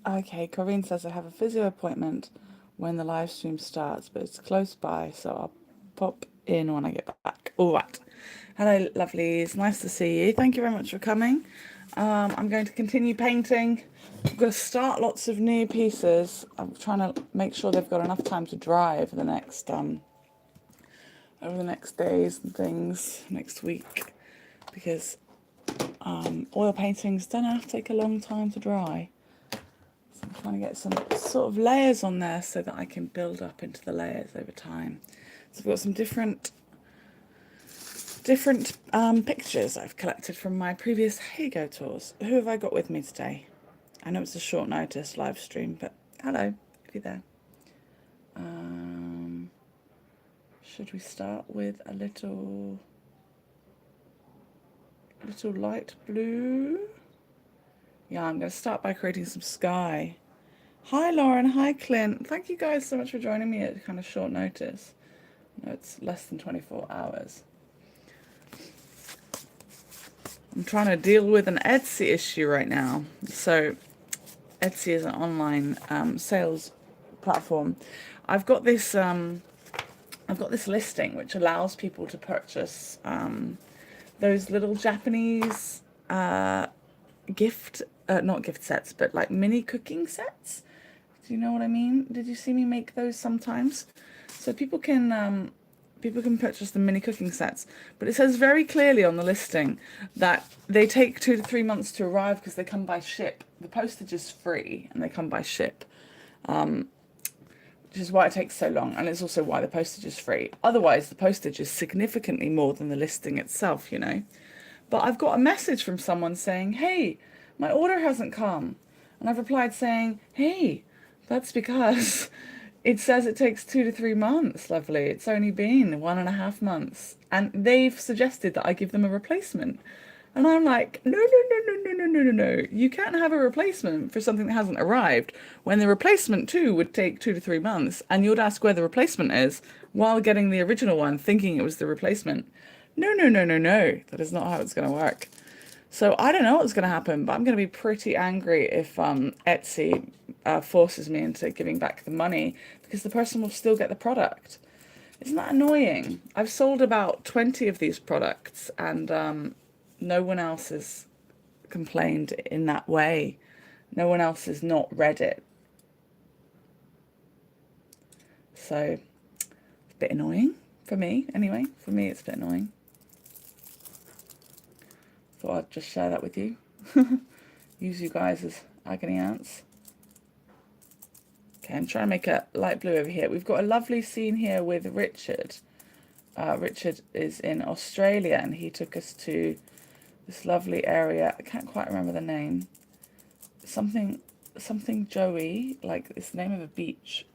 Okay, Corinne says I have a physio appointment when the live stream starts, but it's close by, so I'll pop in when I get back. All right. Hello, lovelies. Nice to see you. Thank you very much for coming. I'm going to continue painting. I'm going to start lots of new pieces. I'm trying to make sure they've got enough time to dry over the next days and things, next week, because oil paintings don't have to take a long time to dry. So I'm trying to get some sort of layers on there so that I can build up into the layers over time. So I've got some different pictures I've collected from my previous Heygo tours. Who have I got with me today? I know it's a short notice live stream, but hello, if you're there. Should we start with a little light blue? Yeah, I'm going to start by creating some sky. Hi Lauren, hi Clint. Thank you guys so much for joining me at kind of short notice. No, it's less than 24 hours. I'm trying to deal with an Etsy issue right now. So Etsy is an online sales platform. I've got this listing which allows people to purchase those little Japanese not gift sets, but like mini cooking sets. Do you know what I mean? Did you see me make those sometimes? So people can purchase the mini cooking sets, but it says very clearly on the listing that they take 2 to 3 months to arrive because they come by ship. The postage is free and they come by ship, which is why it takes so long, and it's also why the postage is free. Otherwise, the postage is significantly more than the listing itself, you know. But I've got a message from someone saying, hey, my order hasn't come. And I've replied saying, hey, that's because it says it takes 2 to 3 months, lovely. It's only been 1.5 months. And they've suggested that I give them a replacement. And I'm like, no, no, no, no, no, no, no, no, no. You can't have a replacement for something that hasn't arrived when the replacement too would take 2 to 3 months. And you'd ask where the replacement is while getting the original one, thinking it was the replacement. No, no, no, no, no. That is not how it's going to work. So I don't know what's going to happen, but I'm going to be pretty angry if Etsy forces me into giving back the money because the person will still get the product. Isn't that annoying? I've sold about 20 of these products and no one else has complained in that way. No one else has not read it. So it's a bit annoying for me. Anyway, for me it's a bit annoying. Thought I'd just share that with you. Use you guys as agony ants. Okay, I'm trying to make a light blue over here. We've got a lovely scene here with Richard. Richard is in Australia and he took us to this lovely area. I can't quite remember the name. Something Joey, like it's the name of a beach.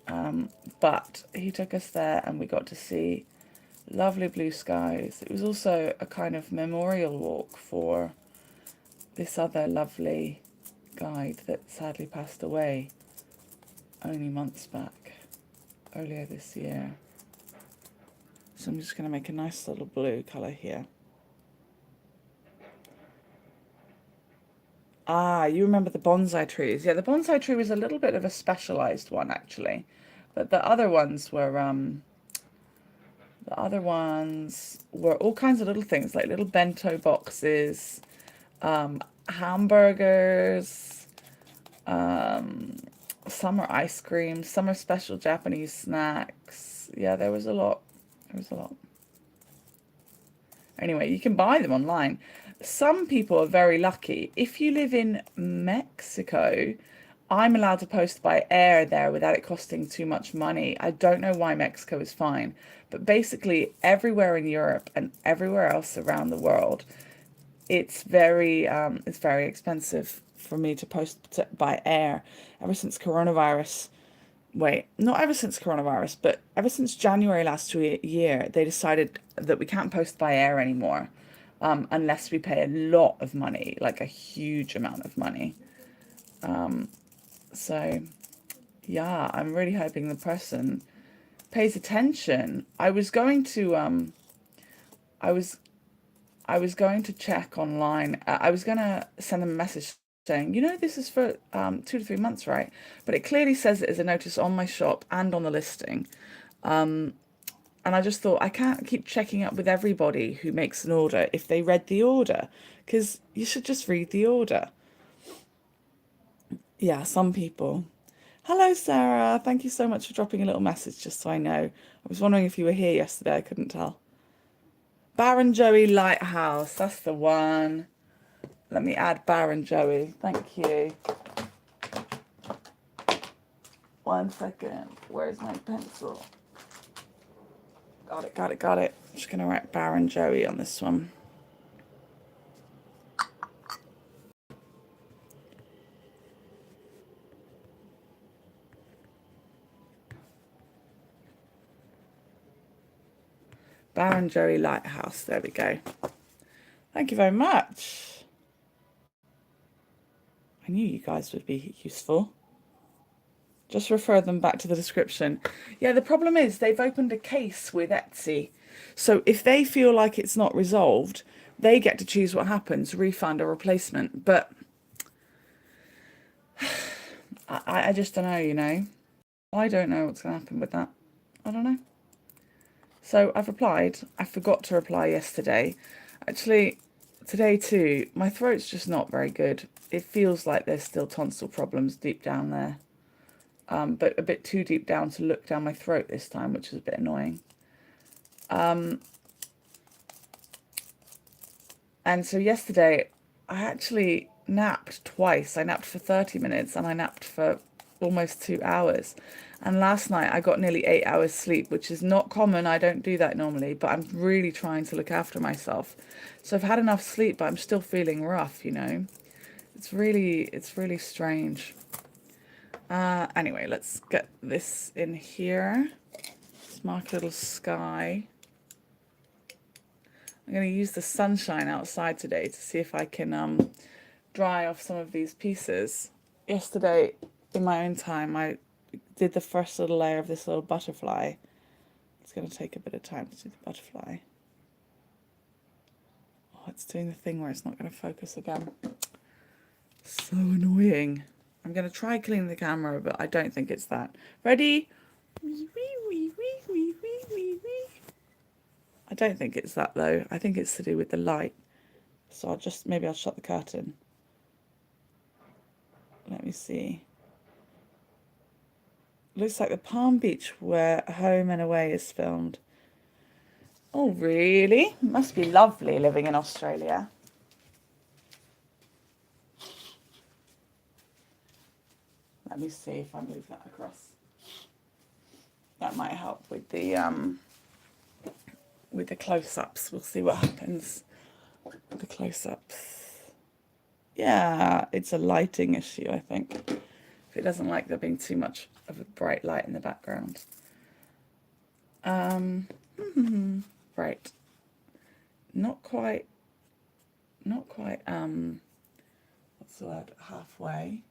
But he took us there and we got to see lovely blue skies. It was also a kind of memorial walk for this other lovely guide that sadly passed away only months back, earlier this year. So I'm just going to make a nice little blue colour here. Ah, you remember the bonsai trees. Yeah, the bonsai tree was a little bit of a specialized one actually. But the other ones were all kinds of little things, like little bento boxes, hamburgers, summer ice cream, summer special Japanese snacks. Yeah, there was a lot. There was a lot. Anyway, you can buy them online. Some people are very lucky. If you live in Mexico, I'm allowed to post by air there without it costing too much money. I don't know why Mexico is fine, but basically everywhere in Europe and everywhere else around the world, it's very expensive for me to post by air. Ever since coronavirus, not ever since coronavirus, but ever since January last year, they decided that we can't post by air anymore, unless we pay a lot of money, like a huge amount of money. So, yeah, I'm really hoping the person pays attention. I was going to check online. I was going to send them a message saying, you know, this is for 2 to 3 months, right? But it clearly says it as a notice on my shop and on the listing. And I just thought, I can't keep checking up with everybody who makes an order if they read the order, because you should just read the order. Yeah, some people. Hello, Sarah. Thank you so much for dropping a little message, just so I know. I was wondering if you were here yesterday. I couldn't tell. Baron Joey Lighthouse. That's the one. Let me add Baron Joey. Thank you. 1 second. Where's my pencil? Got it, got it, got it. I'm just going to write Baron Joey on this one. Baron Joey Lighthouse. There we go. Thank you very much. I knew you guys would be useful. Just refer them back to the description. Yeah, the problem is they've opened a case with Etsy. So if they feel like it's not resolved, they get to choose what happens, refund or replacement. But I just don't know, you know. I don't know what's going to happen with that. I don't know. So I've replied. I forgot to reply yesterday. Actually, today too, my throat's just not very good. It feels like there's still tonsil problems deep down there. But a bit too deep down to look down my throat this time, which is a bit annoying. And so yesterday, I actually napped twice. I napped for 30 minutes and I napped for almost 2 hours. And last night I got nearly 8 hours sleep, which is not common. I don't do that normally, but I'm really trying to look after myself. So I've had enough sleep, but I'm still feeling rough, you know. It's really strange. Anyway, let's get this in here. Let's mark a little sky. I'm going to use the sunshine outside today to see if I can dry off some of these pieces. Yesterday, in my own time, I did the first little layer of this little butterfly. It's going to take a bit of time to do the butterfly. Oh, it's doing the thing where it's not going to focus again. So annoying. I'm going to try cleaning the camera, but I don't think it's that. Ready? I don't think it's that, though. I think it's to do with the light. So maybe I'll shut the curtain. Let me see. Looks like the Palm Beach where Home and Away is filmed. Oh, really? Must be lovely living in Australia. Let me see if I move that across. That might help with the close-ups. We'll see what happens with the close-ups. Yeah, it's a lighting issue, I think. If it doesn't like there being too much of a bright light in the background. Right. Not quite, what's the word, halfway.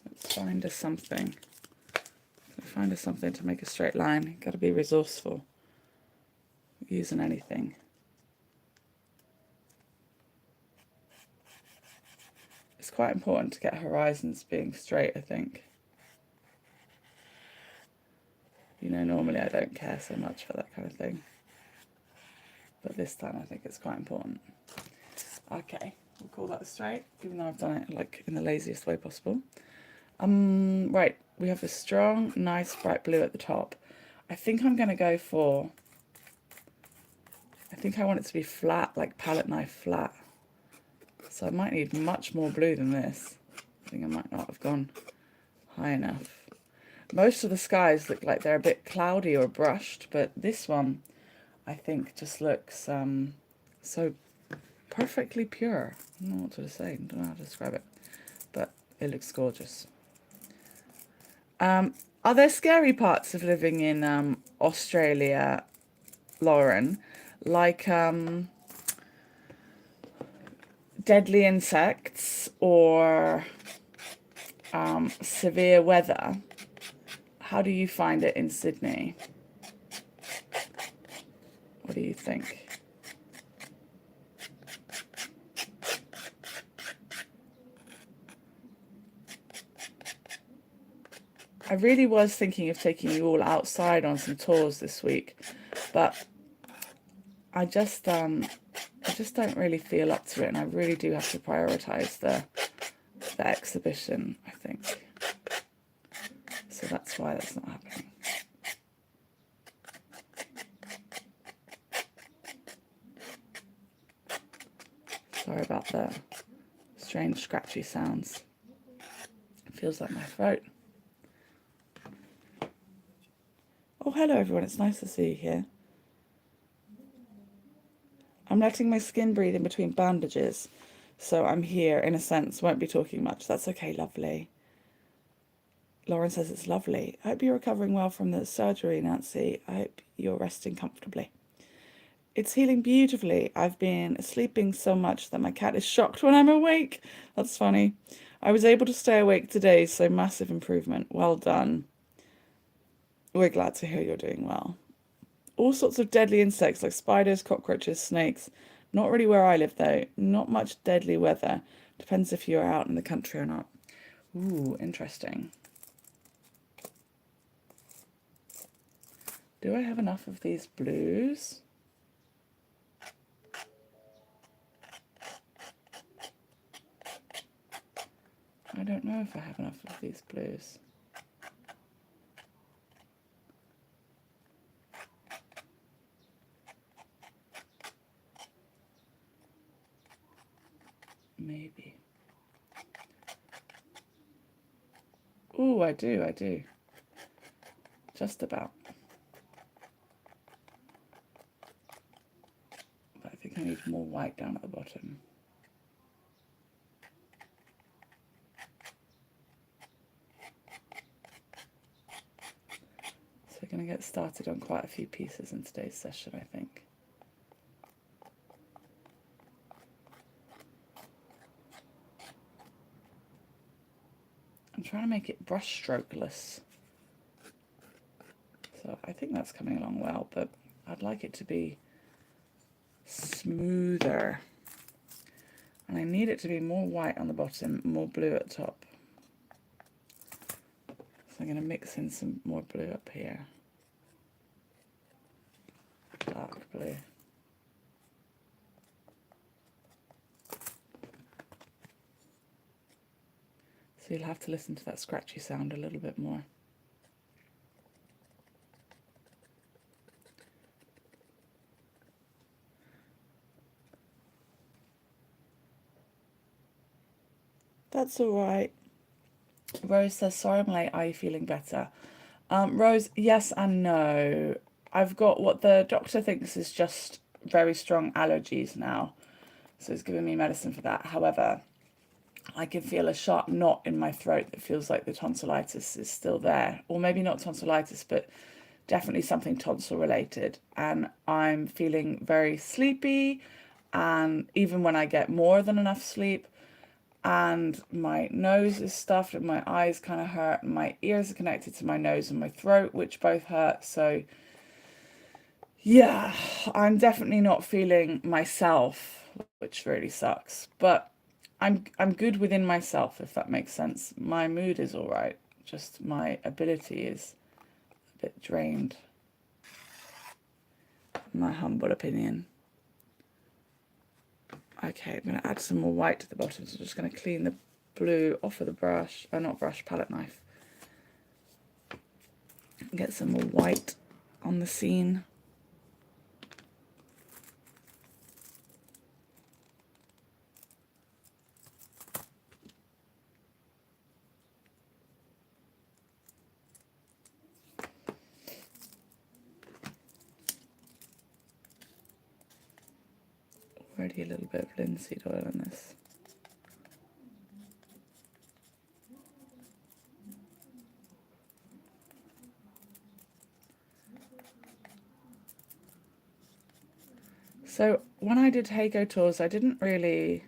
Let's find us something. Find us something to make a straight line. Got to be resourceful. Using anything. It's quite important to get horizons being straight, I think. You know, normally I don't care so much for that kind of thing. But this time I think it's quite important. Okay, we'll call that straight, even though I've done it like in the laziest way possible. Right, we have a strong, nice bright blue at the top. I think I'm going to go for, I think I want it to be flat, like palette knife flat. So I might need much more blue than this. I think I might not have gone high enough. Most of the skies look like they're a bit cloudy or brushed, but this one I think just looks so perfectly pure. I don't know what to say, I don't know how to describe it, but it looks gorgeous. Are there scary parts of living in Australia, Lauren? Like deadly insects or severe weather? How do you find it in Sydney? What do you think? I really was thinking of taking you all outside on some tours this week, but I just don't really feel up to it, and I really do have to prioritize the exhibition, I think. So that's why that's not happening. Sorry about the strange scratchy sounds. It feels like my throat. Oh, hello everyone, it's nice to see you here. I'm letting my skin breathe in between bandages, so I'm here in a sense, won't be talking much. That's okay, lovely. Lauren says it's lovely. I hope you're recovering well from the surgery, Nancy. I hope you're resting comfortably. It's healing beautifully. I've been sleeping so much that my cat is shocked when I'm awake. That's funny. I was able to stay awake today, so massive improvement. Well done. We're glad to hear you're doing well. All sorts of deadly insects like spiders, cockroaches, snakes. Not really where I live though. Not much deadly weather. Depends if you're out in the country or not. Ooh, interesting. Do I have enough of these blues? I don't know if I have enough of these blues. Maybe. Ooh, I do. Just about. But I think I need more white down at the bottom. So we're going to get started on quite a few pieces in today's session, I think. I'm trying to make it brush strokeless. So I think that's coming along well, but I'd like it to be smoother. And I need it to be more white on the bottom, more blue at the top. So I'm going to mix in some more blue up here. Dark blue. So you'll have to listen to that scratchy sound a little bit more. That's all right. Rose says, sorry I'm late, are you feeling better? Rose, yes and no. I've got what the doctor thinks is just very strong allergies now. So it's giving me medicine for that. However, I can feel a sharp knot in my throat that feels like the tonsillitis is still there. Or maybe not tonsillitis, but definitely something tonsil related. And I'm feeling very sleepy. And even when I get more than enough sleep, and my nose is stuffed and my eyes kind of hurt and my ears are connected to my nose and my throat, which both hurt. So yeah, I'm definitely not feeling myself, which really sucks, but I'm good within myself, if that makes sense. My mood is all right, just my ability is a bit drained, in my humble opinion. Okay, I'm going to add some more white to the bottom, so I'm just going to clean the blue off of the brush, not brush, palette knife. Get some more white on the scene. Already a little bit of linseed oil in this. So when I did Heygo tours, I didn't really,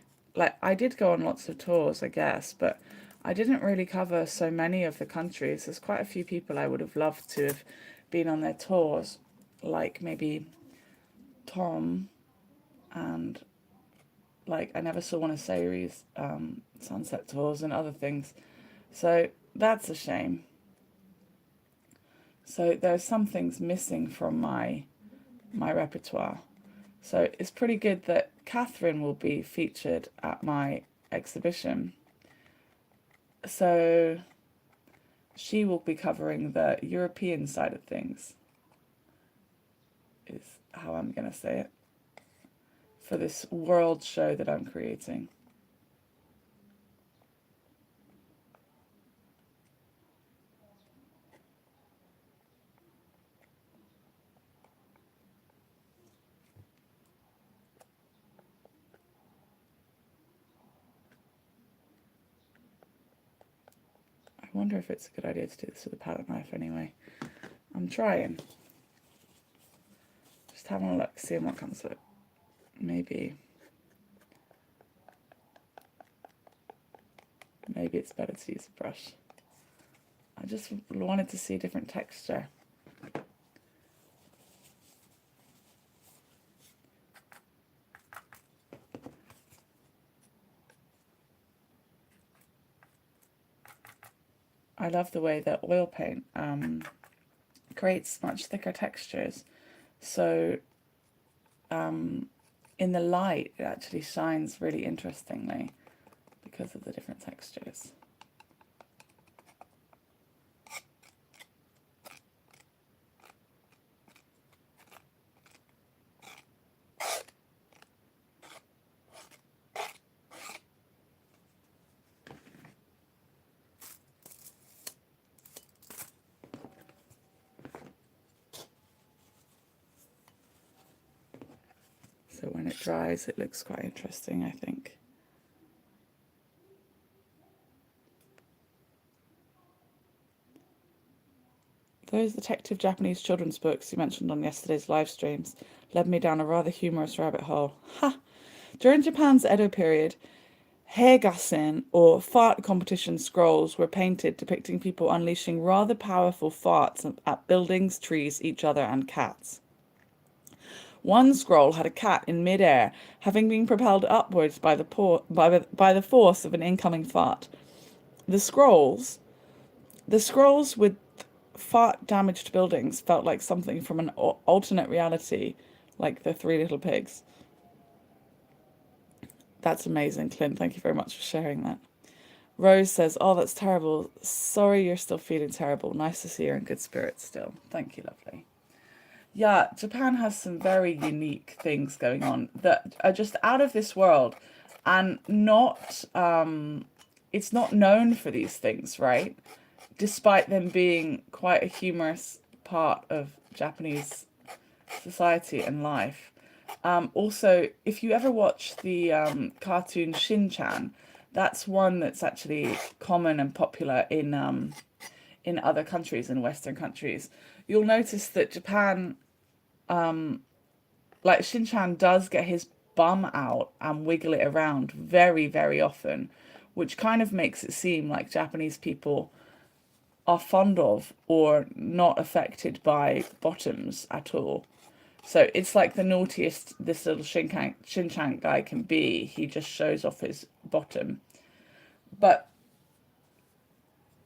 I did go on lots of tours, I guess, but I didn't really cover so many of the countries. There's quite a few people I would have loved to have been on their tours, like maybe Tom, and like I never saw one of Sayuri's sunset tours and other things. So that's a shame. So there's some things missing from my repertoire. So it's pretty good that Catherine will be featured at my exhibition. So she will be covering the European side of things, is how I'm going to say it, for this world show that I'm creating. I wonder if it's a good idea to do this with a palette knife anyway. I'm trying. Just having a look, seeing what comes with it. Maybe it's better to use a brush. I just wanted to see a different texture. I love the way that oil paint creates much thicker textures. So in the light, it actually shines really interestingly because of the different textures. So when it dries, it looks quite interesting, I think. Those detective Japanese children's books you mentioned on yesterday's live streams led me down a rather humorous rabbit hole. Ha! During Japan's Edo period, Heygasen, or fart competition scrolls, were painted depicting people unleashing rather powerful farts at buildings, trees, each other, and cats. One scroll had a cat in midair, having been propelled upwards by the force of an incoming fart. The scrolls with fart-damaged buildings felt like something from an alternate reality, like the Three Little Pigs. That's amazing, Clint. Thank you very much for sharing that. Rose says, "Oh, that's terrible. Sorry you're still feeling terrible. Nice to see you're in good spirits still." Thank you, lovely. Yeah, Japan has some very unique things going on that are just out of this world, and not it's not known for these things, right? Despite them being quite a humorous part of Japanese society and life. Also, if you ever watch the cartoon Shin-chan, that's one that's actually common and popular in other countries, in Western countries. You'll notice that Japan, like Shin-chan does get his bum out and wiggle it around very, very often, which kind of makes it seem like Japanese people are fond of or not affected by bottoms at all. So it's like the naughtiest this little Shin-chan guy can be. He just shows off his bottom. But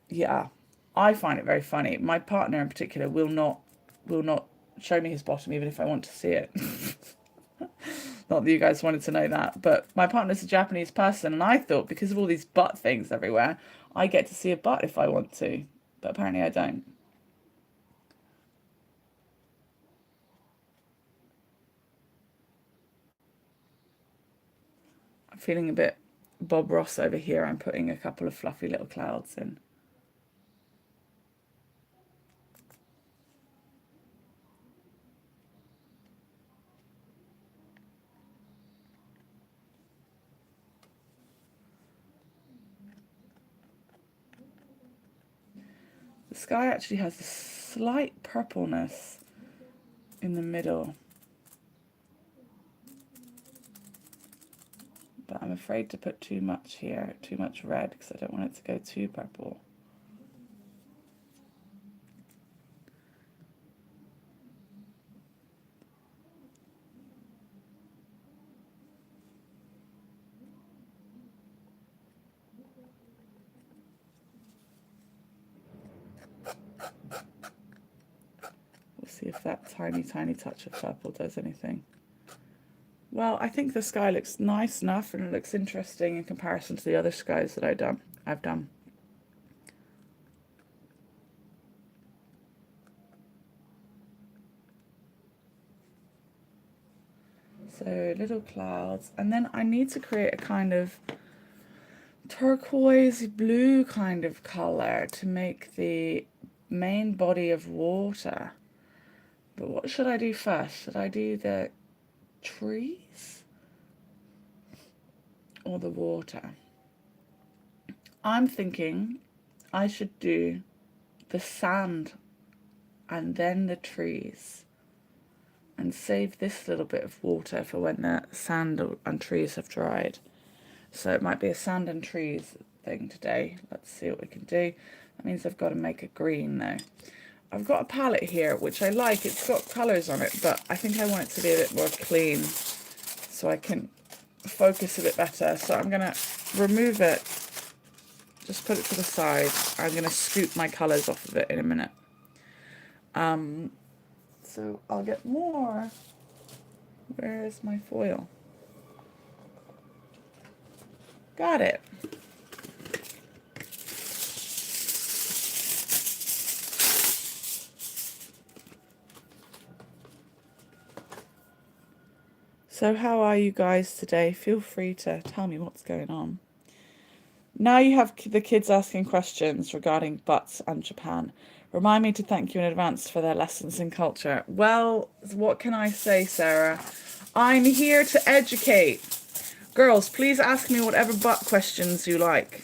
yeah, I find it very funny. My partner in particular will not show me his bottom even if I want to see it. Not that you guys wanted to know that, but my partner's a Japanese person, and I thought because of all these butt things everywhere, I get to see a butt if I want to. But apparently I don't. I'm feeling a bit Bob Ross over here. I'm putting a couple of fluffy little clouds in. The sky actually has a slight purpleness in the middle. but I'm afraid to put too much here, too much red, because I don't want it to go too purple. We'll see if that tiny, tiny touch of purple does anything. Well, I think the sky looks nice enough, and it looks interesting in comparison to the other skies that I've done. So little clouds, and then I need to create a kind of turquoise blue kind of color to make the main body of water. But what should I do first? Should I do the trees or the water? I'm thinking I should do the sand and then the trees, and save this little bit of water for when the sand and trees have dried. So it might be a sand and trees thing today. Let's see what we can do. That means I've got to make a green though. I've got a palette here which I like. It's got colours on it, but I think I want it to be a bit more clean so I can focus a bit better. So I'm going to remove it, just put it to the side. I'm going to scoop my colours off of it in a minute. So I'll get more. Where is my foil? Got it. So how are you guys today? Feel free to tell me what's going on. Now you have the kids asking questions regarding butts and Japan. Remind me to thank you in advance for their lessons in culture. Well, what can I say, Sarah? I'm here to educate. Girls, please ask me whatever butt questions you like.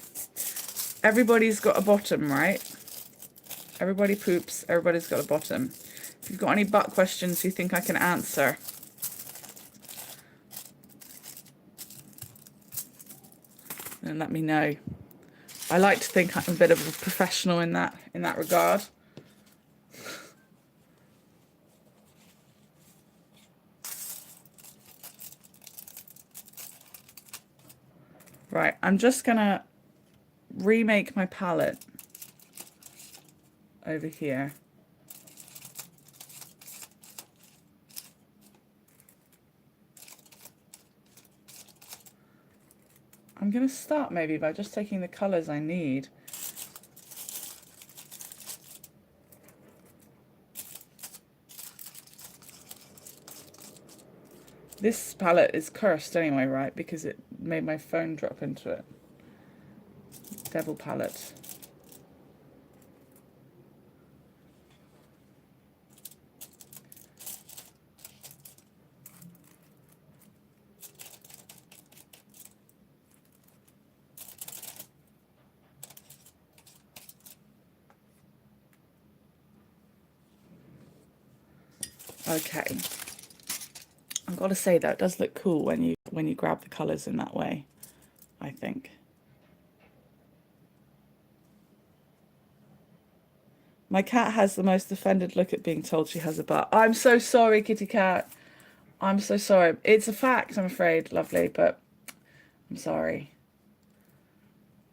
Everybody's got a bottom, right? Everybody poops. Everybody's got a bottom. If you've got any butt questions you think I can answer, then let me know. I like to think I'm a bit of a professional in that regard. Right, I'm just gonna remake my palette over here. I'm gonna start maybe by just taking the colors I need. This palette is cursed anyway, right? Because it made my phone drop into it. Devil palette. Okay. I've got to say that it does look cool when you grab the colours in that way, I think. My cat has the most offended look at being told she has a butt. I'm so sorry, kitty cat. I'm so sorry. It's a fact, I'm afraid, lovely, but I'm sorry.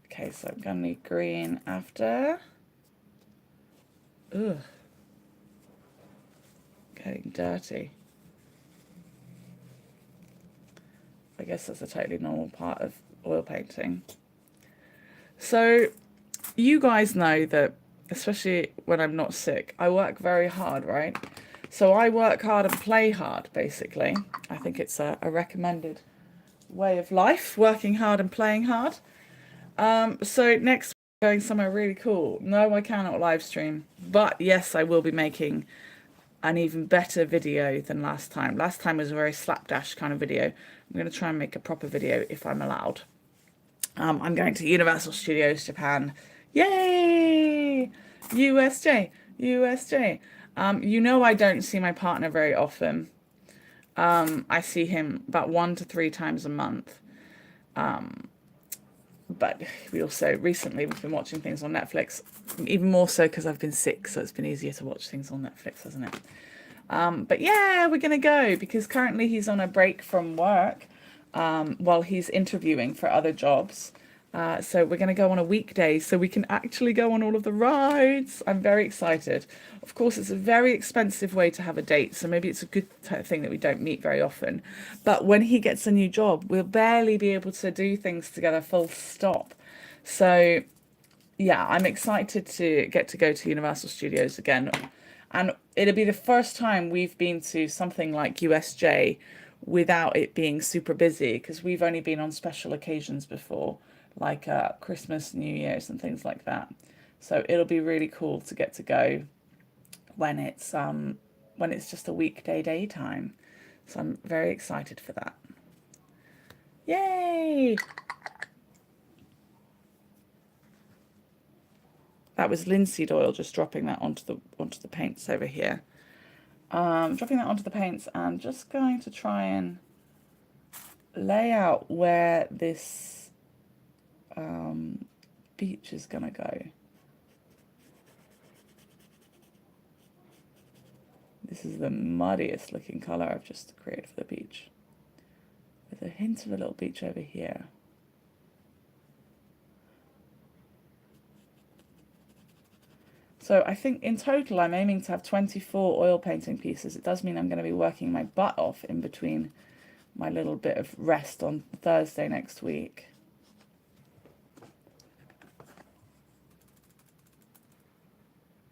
Okay, so I'm gonna need green after. Ugh. Getting dirty. I guess that's a totally normal part of oil painting. So you guys know that, especially when I'm not sick, I work very hard, right? So I work hard and play hard, basically. I think it's a recommended way of life, working hard and playing hard. So next week, going somewhere really cool. No, I cannot live stream, but yes, I will be making an even better video than last time. Last time was a very slapdash kind of video. I'm going to try and make a proper video if I'm allowed. I'm going to Universal Studios Japan. Yay! USJ, USJ. You know I don't see my partner very often. I see him about 1 to 3 times a month. But we also recently we've been watching things on Netflix, even more so because I've been sick, so it's been easier to watch things on Netflix, hasn't it? But yeah, we're gonna go because currently he's on a break from work while he's interviewing for other jobs. So we're going to go on a weekday so we can actually go on all of the rides. I'm very excited. Of course, it's a very expensive way to have a date, so maybe it's a good thing that we don't meet very often. But when he gets a new job, we'll barely be able to do things together full stop. So yeah, I'm excited to get to go to Universal Studios again. And it'll be the first time we've been to something like USJ without it being super busy, because we've only been on special occasions before, like Christmas, New Year's, and things like that. So it'll be really cool to get to go when it's just a weekday daytime. So I'm very excited for that. Yay! That was linseed oil, just dropping that onto the paints over here. Dropping that onto the paints and just going to try and lay out where this beach is gonna go. This is the muddiest looking colour I've just created for the beach. There's a hint of a little beach over here. So I think in total I'm aiming to have 24 oil painting pieces. It does mean I'm going to be working my butt off in between my little bit of rest on Thursday next week.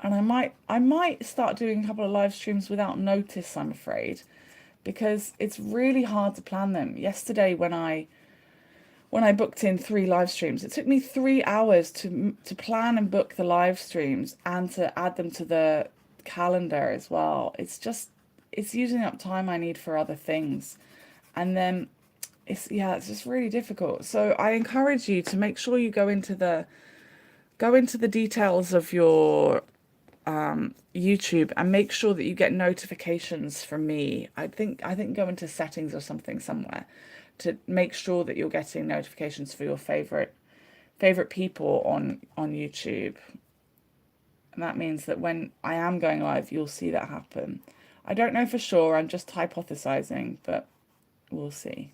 And I might start doing a couple of live streams without notice, I'm afraid, because it's really hard to plan them. Yesterday when I booked in 3 live streams, it took me 3 hours to plan and book the live streams and to add them to the calendar as well. It's using up time I need for other things. And then it's just really difficult. So I encourage you to make sure you go into the details of your YouTube and make sure that you get notifications from me. I think go into settings or something somewhere to make sure that you're getting notifications for your favorite people on YouTube. And that means that when I am going live, you'll see that happen. I don't know for sure, I'm just hypothesizing, but we'll see.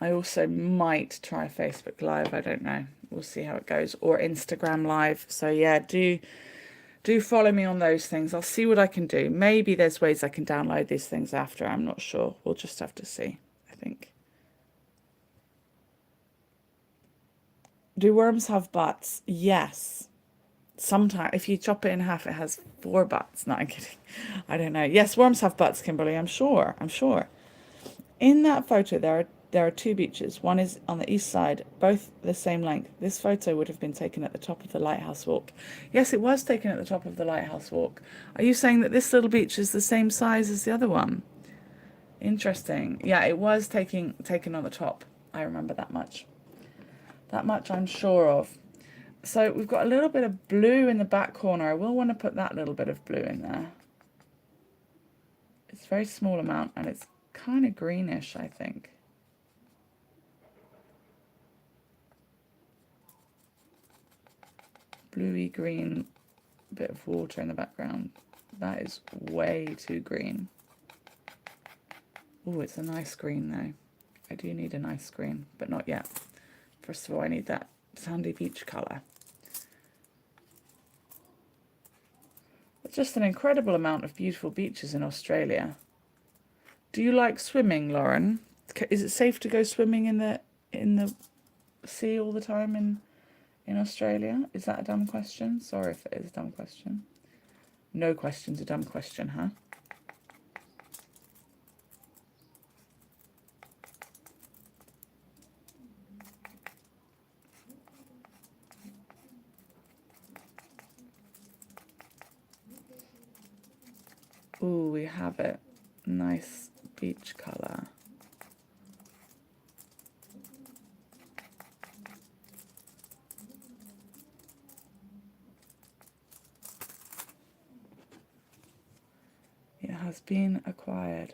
I also might try Facebook Live, I don't know. We'll see how it goes. Or Instagram Live. So yeah, do follow me on those things. I'll see what I can do. Maybe there's ways I can download these things after. I'm not sure. We'll just have to see, I think. Do worms have butts? Yes. Sometimes, if you chop it in half, it has 4 butts. No, I'm kidding. I don't know. Yes, worms have butts, Kimberly. I'm sure. In that photo, there are 2 beaches. One is on the east side, both the same length. This photo would have been taken at the top of the lighthouse walk. Yes, it was taken at the top of the lighthouse walk. Are you saying that this little beach is the same size as the other one? Interesting. Yeah, it was taken on the top. I remember that much. That much I'm sure of. So we've got a little bit of blue in the back corner. I will want to put that little bit of blue in there. It's a very small amount and it's kind of greenish, I think. Bluey green bit of water in the background. That is way too green. Oh, it's a nice green though. I do need a nice green, but not yet. First of all, I need that sandy beach colour. There's just an incredible amount of beautiful beaches in Australia. Do you like swimming, Lauren? Is it safe to go swimming in the sea all the time in Australia? Is that a dumb question? Sorry if it is a dumb question. No question's a dumb question, huh? Ooh, we have it. Nice beach colour. has been acquired.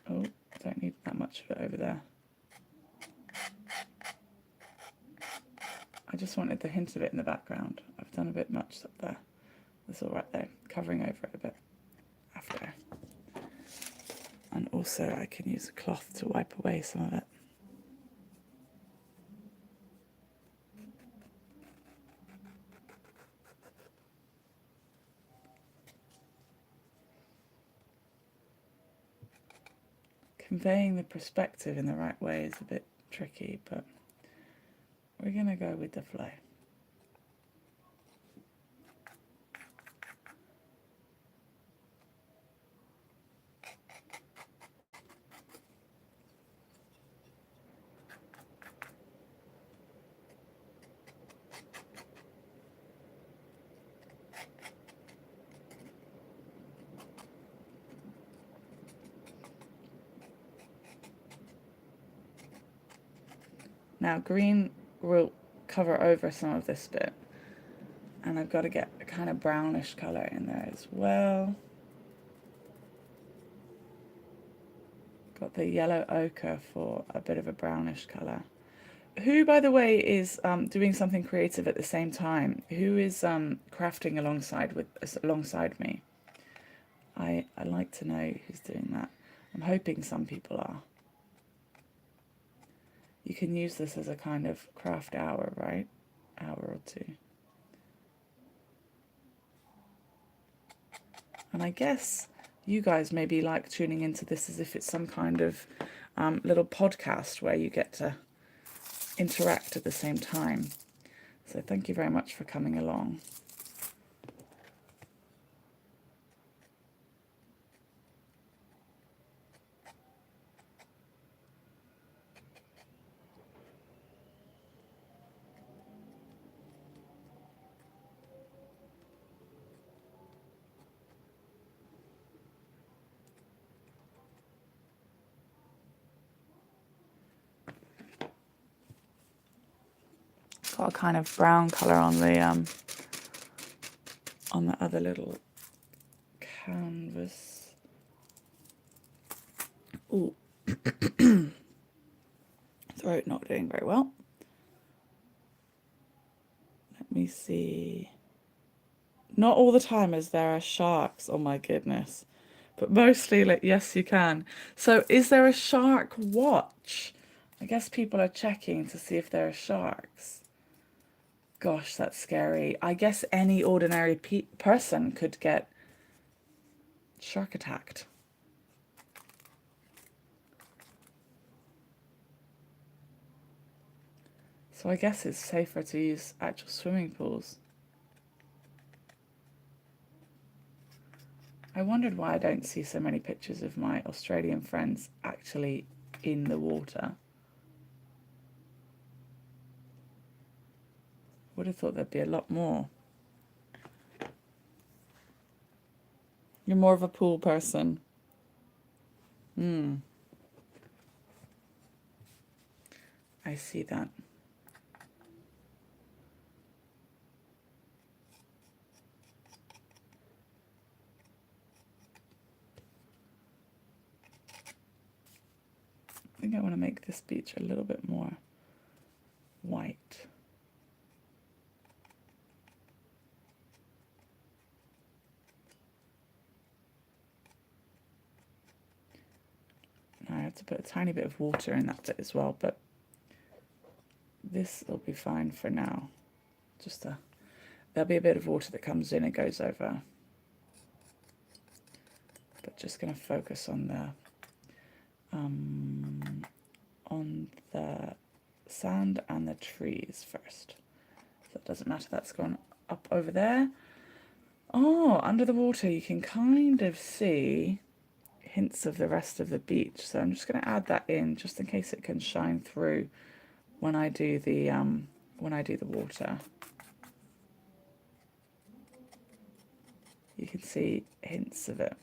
Oh, don't need that much of it over there. I just wanted the hint of it in the background. I've done a bit much up there. That's all right though, covering over it a bit after. And also I can use a cloth to wipe away some of it. Conveying the perspective in the right way is a bit tricky, but we're going to go with the flow. Now green will cover over some of this bit, and I've got to get a kind of brownish colour in there as well. Got the yellow ochre for a bit of a brownish colour. Who, by the way, is doing something creative at the same time? Who is crafting alongside me? I'd like to know who's doing that. I'm hoping some people are. You can use this as a kind of craft hour, right? Hour or two. And I guess you guys maybe like tuning into this as if it's some kind of little podcast where you get to interact at the same time. So thank you very much for coming along. Got a kind of brown colour on the other little canvas. Ooh. Throat not doing very well. Let me see. Not all the time as there are sharks. Oh my goodness. But mostly, like, yes, you can. So is there a shark watch? I guess people are checking to see if there are sharks. Gosh, that's scary. I guess any ordinary person could get shark attacked. So I guess it's safer to use actual swimming pools. I wondered why I don't see so many pictures of my Australian friends actually in the water. Would have thought there'd be a lot more. You're more of a pool person. I see that. I think I want to make this beach a little bit more white. I have to put a tiny bit of water in that bit as well, but this will be fine for now. There'll be a bit of water that comes in and goes over. But just going to focus on the sand and the trees first. So it doesn't matter, that's gone up over there. Oh, under the water you can kind of see hints of the rest of the beach. So I'm just going to add that in just in case it can shine through when I do the water. You can see hints of it.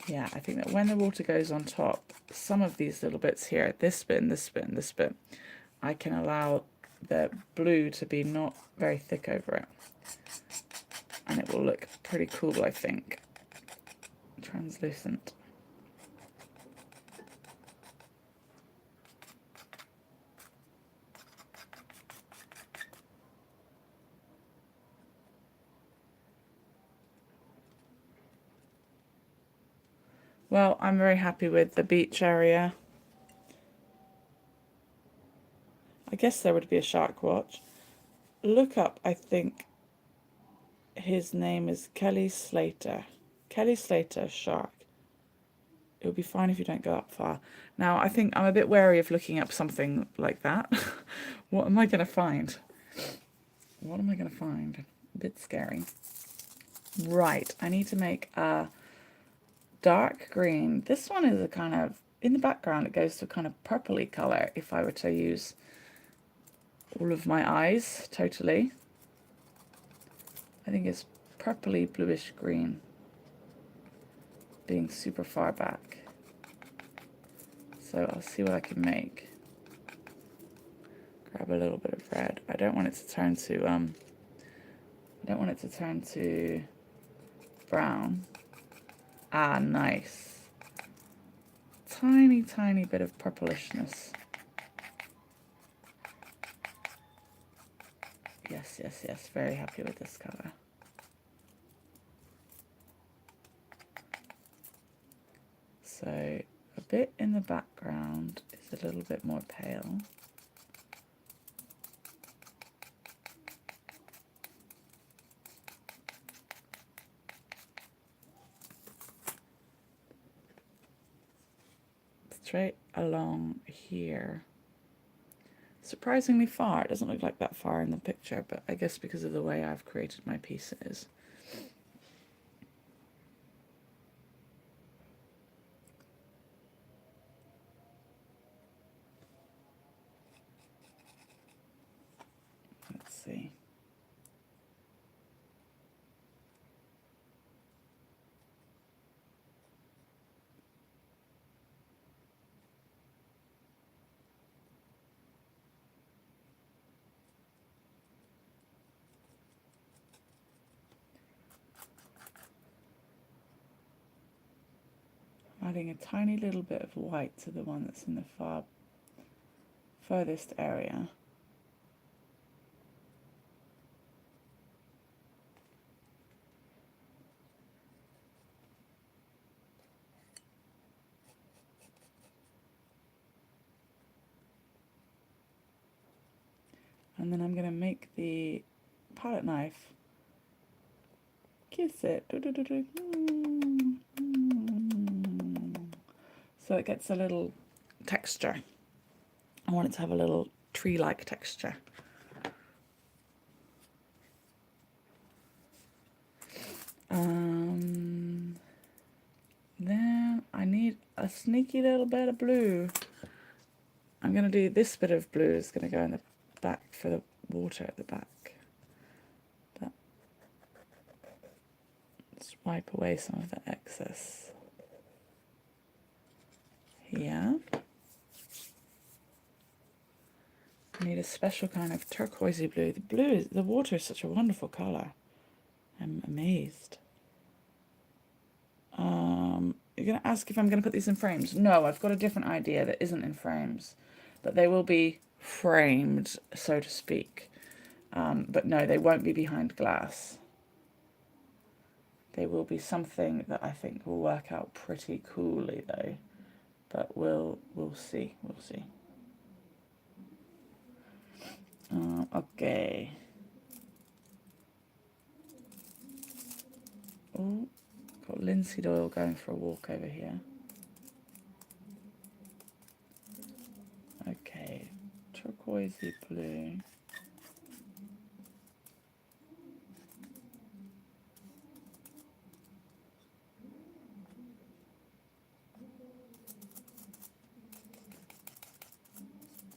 Yeah, I think that when the water goes on top, some of these little bits here, this bit and this bit and this bit, I can allow the blue to be not very thick over it. And it will look pretty cool, I think. Translucent. Well, I'm very happy with the beach area. I guess there would be a shark watch. Look up, I think his name is Kelly Slater. Kelly Slater shark. It would be fine if you don't go up far. Now, I think I'm a bit wary of looking up something like that. What am I going to find? What am I going to find? A bit scary. Right, I need to make a dark green. This one is a kind of, in the background, it goes to a kind of purpley colour if I were to use all of my eyes totally. I think it's purpley bluish green, being super far back. So I'll see what I can make. Grab a little bit of red. I don't want it to turn to brown. Ah, nice. Tiny, tiny bit of purplishness. Yes, yes, yes. Very happy with this colour. So a bit in the background is a little bit more pale. Straight along here. Surprisingly far. It doesn't look like that far in the picture, but I guess because of the way I've created my pieces. Let's see. Adding a tiny little bit of white to the one that's in the furthest area. And then I'm going to make the palette knife kiss it. So it gets a little texture. I want it to have a little tree-like texture. Then I need a sneaky little bit of blue. I'm going to do this bit of blue is going to go in the back for the water at the back. But let's wipe away some of the excess. Here. I need a special kind of turquoisey blue. The water is such a wonderful colour. I'm amazed. You're going to ask if I'm going to put these in frames. No, I've got a different idea that isn't in frames. But they will be framed, so to speak. But no, they won't be behind glass. They will be something that I think will work out pretty coolly, though. But we'll see. We'll see. Okay. Oh, got linseed oil going for a walk over here. Okay, turquoisey blue.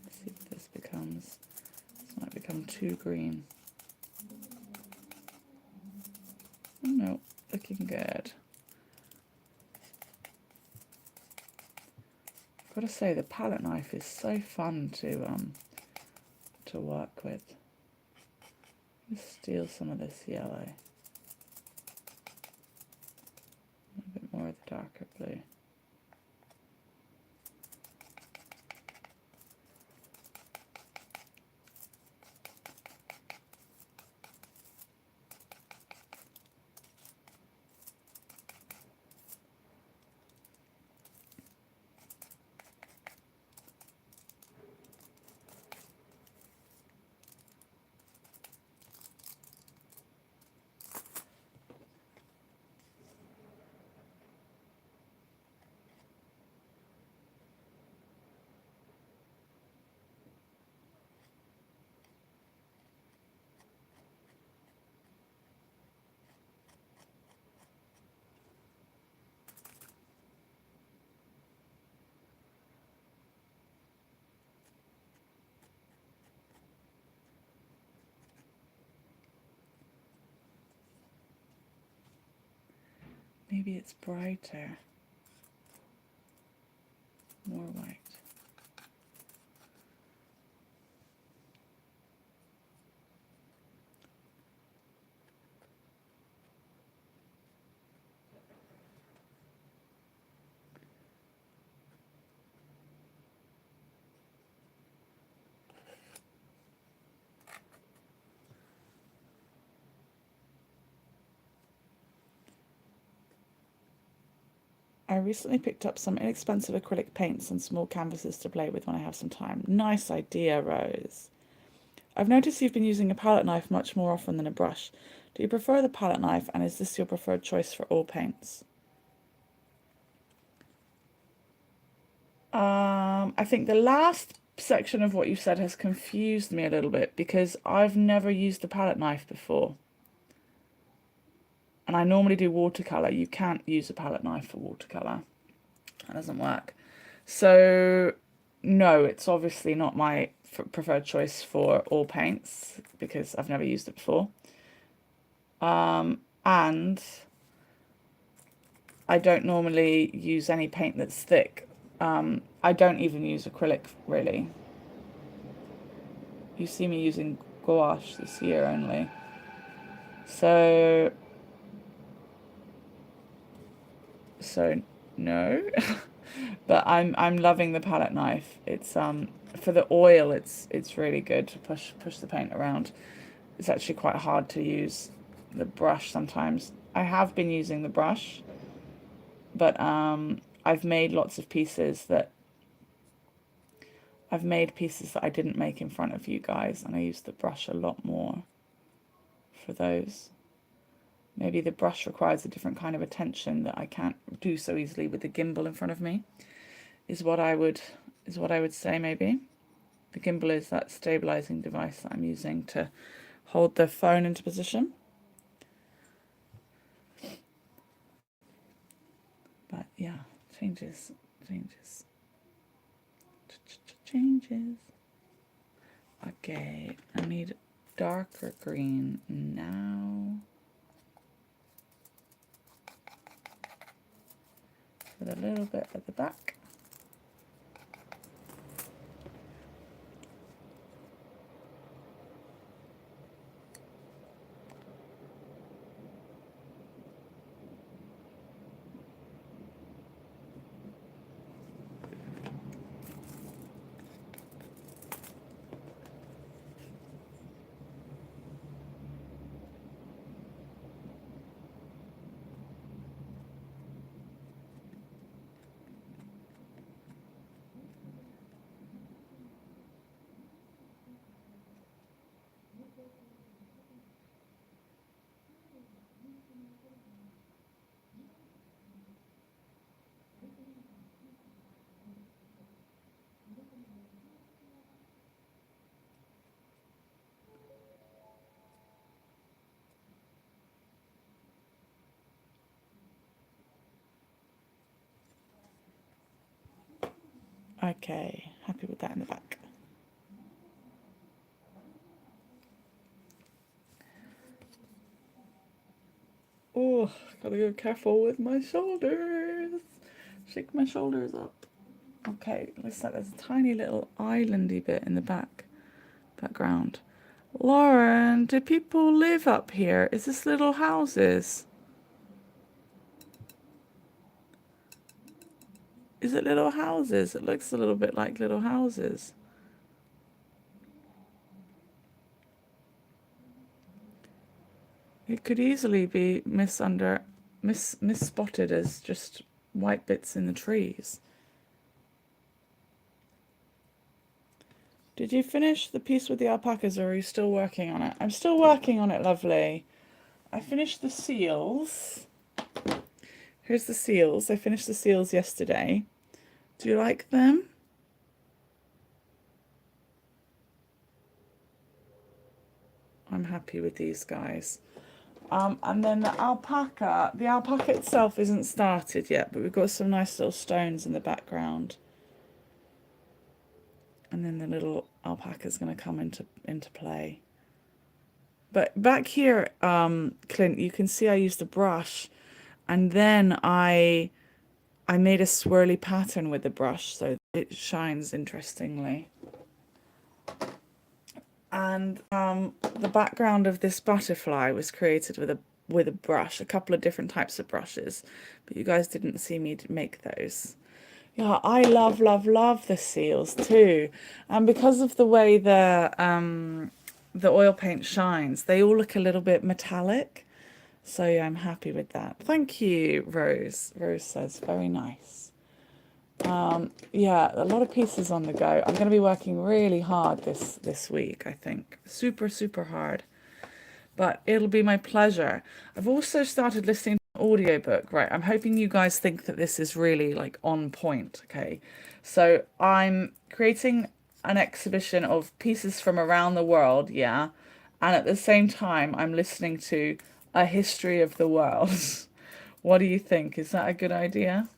Let's see if this might become too green. Oh no, looking good. Gotta say, the palette knife is so fun to work with. Let's steal some of this yellow. A bit more of the darker blue. Maybe it's brighter. More white. I recently picked up some inexpensive acrylic paints and small canvases to play with when I have some time. Nice idea, Rose. I've noticed you've been using a palette knife much more often than a brush. Do you prefer the palette knife, and is this your preferred choice for all paints? I think the last section of what you said has confused me a little bit because I've never used a palette knife before. And I normally do watercolour. You can't use a palette knife for watercolour. That doesn't work. So, no, it's obviously not my preferred choice for all paints because I've never used it before. And I don't normally use any paint that's thick. I don't even use acrylic, really. You see me using gouache this year only. So no. But I'm loving the palette knife. It's for the oil it's really good to push the paint around. It's actually quite hard to use the brush sometimes. I have been using the brush, but I've made lots of pieces that I didn't make in front of you guys, and I use the brush a lot more for those. Maybe the brush requires a different kind of attention that I can't do so easily with the gimbal in front of me, is what I would say maybe. The gimbal is that stabilizing device that I'm using to hold the phone into position. But yeah, changes. Okay, I need darker green now. With a little bit at the back. Okay, happy with that in the back. Oh, gotta be careful with my shoulders. Shake my shoulders up. Okay, looks like there's a tiny little islandy bit in the background. Lauren, do people live up here? Is this little houses? Is it little houses? It looks a little bit like little houses. It could easily be misspotted as just white bits in the trees. Did you finish the piece with the alpacas, or are you still working on it? I'm still working on it, lovely. I finished the seals. Here's the seals. I finished the seals yesterday. Do you like them? I'm happy with these guys. And then the alpaca itself isn't started yet, but we've got some nice little stones in the background. And then the little alpaca's going to come into play. But back here, Clint, you can see I used a brush, and then I made a swirly pattern with the brush, so it shines interestingly. And the background of this butterfly was created with a brush, a couple of different types of brushes, but you guys didn't see me make those. Yeah, I love, love, love the seals too. And because of the way the oil paint shines, they all look a little bit metallic. So yeah, I'm happy with that. Thank you, Rose. Rose says, very nice. Yeah, a lot of pieces on the go. I'm going to be working really hard this week, I think. Super, super hard. But it'll be my pleasure. I've also started listening to an audiobook, right? I'm hoping you guys think that this is really like on point, okay? So I'm creating an exhibition of pieces from around the world, yeah? And at the same time, I'm listening to a history of the world. What do you think? Is that a good idea?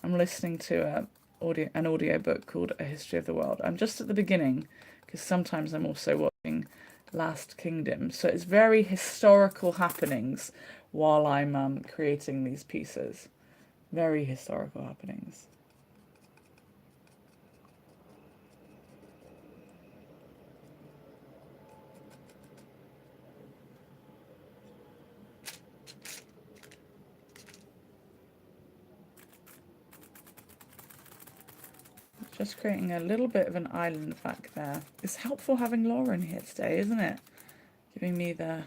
I'm listening to an audiobook called A History of the World. I'm just at the beginning, because sometimes I'm also watching Last Kingdom. So it's very historical happenings while I'm creating these pieces. Very historical happenings. Just creating a little bit of an island back there. It's helpful having Lauren here today, isn't it? Giving me the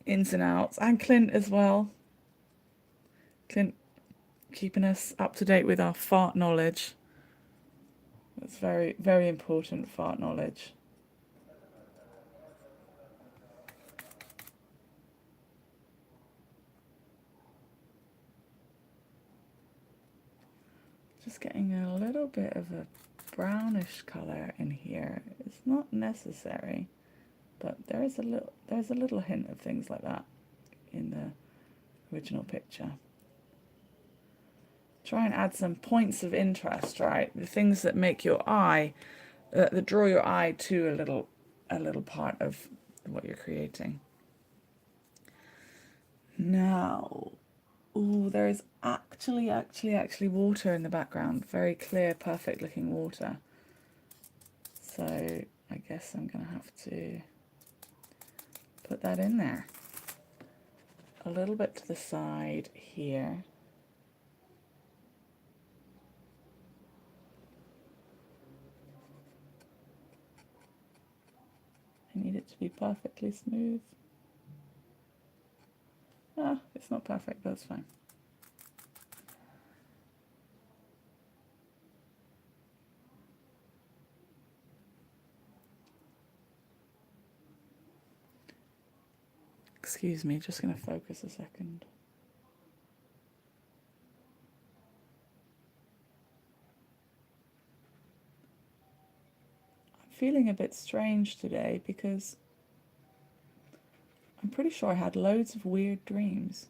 ins and outs. And Clint as well. Clint keeping us up to date with our fart knowledge. That's very, very important, fart knowledge. Just getting a little bit of a brownish color in here. It's not necessary, but there's a little hint of things like that in the original picture. Try and add some points of interest, right? The things that make your eye, that draw your eye to a little part of what you're creating. Now, ooh, there is actually water in the background. Very clear, perfect looking water. So I guess I'm gonna have to put that in there. A little bit to the side here. I need it to be perfectly smooth. Ah, it's not perfect, but it's fine. Excuse me, just going to focus a second. I'm feeling a bit strange today because I'm pretty sure I had loads of weird dreams.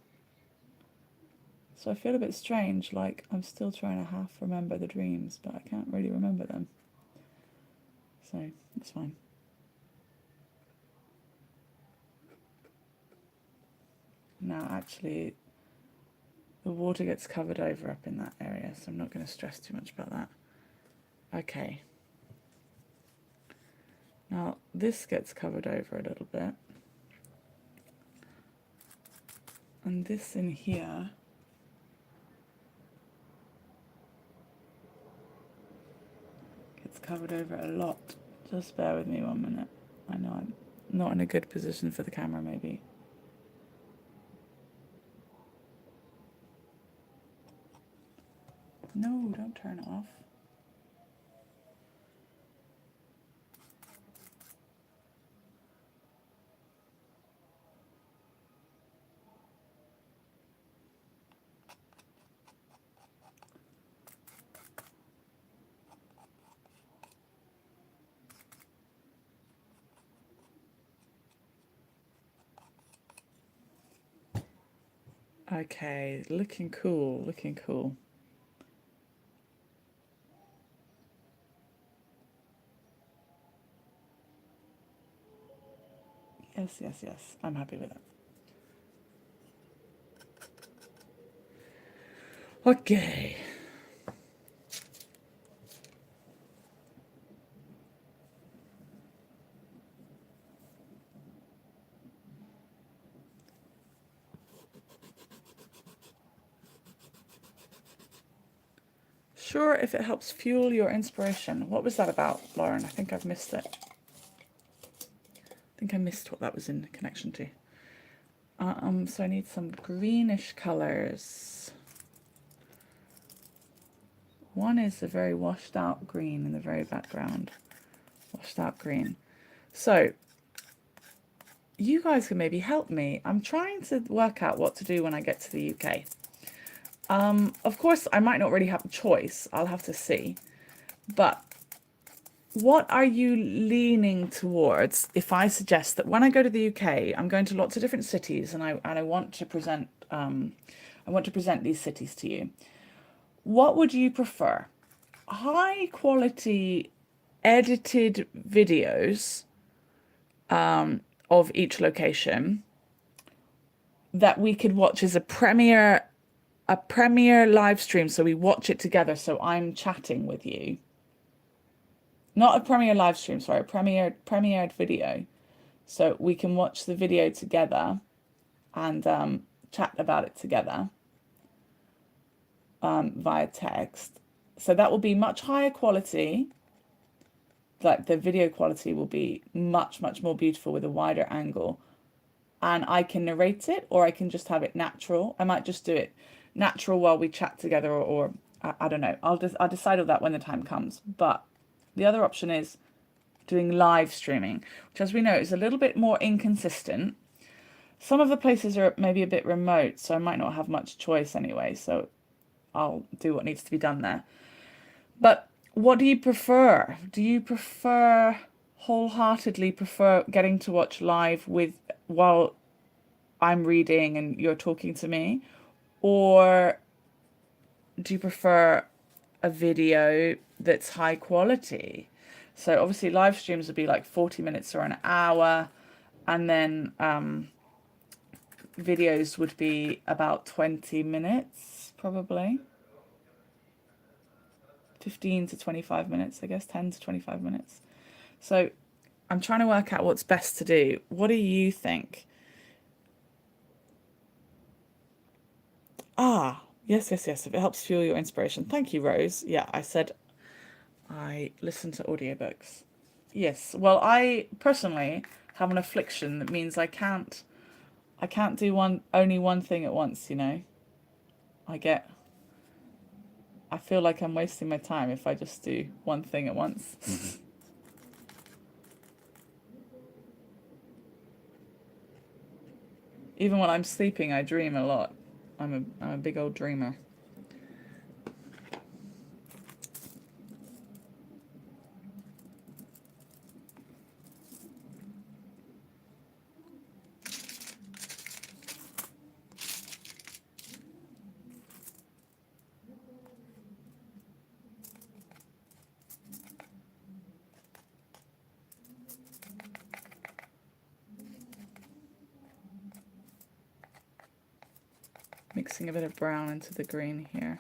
So I feel a bit strange, like I'm still trying to half remember the dreams, but I can't really remember them. So it's fine. Now actually, The water gets covered over up in that area, so I'm not going to stress too much about that. Okay. Now this gets covered over a little bit. And this in here gets covered over a lot. Just bear with me 1 minute. I know I'm not in a good position for the camera maybe. No, don't turn it off. Okay, looking cool, looking cool. Yes, yes, yes, I'm happy with it. Okay. Sure, if it helps fuel your inspiration. What was that about, Lauren? I think I've missed it. I think I missed what that was in connection to. So I need some greenish colors. One is a very washed out green in the very background. Washed out green. So you guys can maybe help me. I'm trying to work out what to do when I get to the UK. Of course, I might not really have a choice. I'll have to see. But what are you leaning towards if I suggest that when I go to the UK, I'm going to lots of different cities and I want to present these cities to you. What would you prefer? High quality edited videos of each location that we could watch as a premiere live stream, so we watch it together, so I'm chatting with you. Not a premiere live stream, sorry, a premiered video. So we can watch the video together and chat about it together via text. So that will be much higher quality. Like the video quality will be much, much more beautiful with a wider angle. And I can narrate it, or I can just have it natural. I might just do it natural while we chat together, or I don't know. I'll decide all that when the time comes. But the other option is doing live streaming, which, as we know, is a little bit more inconsistent. Some of the places are maybe a bit remote, so I might not have much choice anyway. So I'll do what needs to be done there. But what do you prefer? Do you wholeheartedly prefer getting to watch live while I'm reading and you're talking to me? Or do you prefer a video that's high quality? So obviously live streams would be like 40 minutes or an hour, and then videos would be about 20 minutes, probably 15 to 25 minutes, I guess, 10 to 25 minutes. So I'm trying to work out what's best to do. What do you think? Yes, yes, yes. If it helps fuel your inspiration. Thank you, Rose. Yeah, I said I listen to audiobooks. Yes. Well, I personally have an affliction that means I can't do only one thing at once, you know. I feel like I'm wasting my time if I just do one thing at once. Even when I'm sleeping, I dream a lot. I'm a big old dreamer. Mixing a bit of brown into the green here.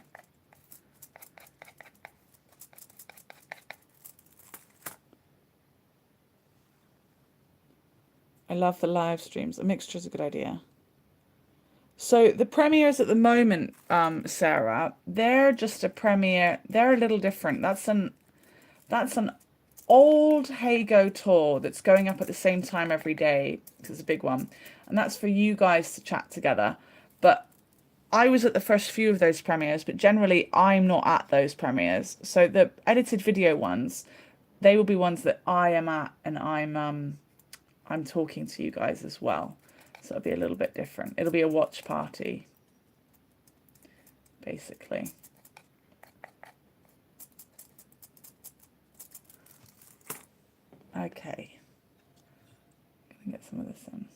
I love the live streams. A mixture is a good idea. So the premieres at the moment, Sarah, they're just a premiere. They're a little different. That's an old Heygo tour that's going up at the same time every day, because it's a big one. And that's for you guys to chat together. But I was at the first few of those premieres, but generally I'm not at those premieres. So the edited video ones, they will be ones that I am at, and I'm talking to you guys as well. So it'll be a little bit different. It'll be a watch party, basically. Okay. Gonna get some of this in.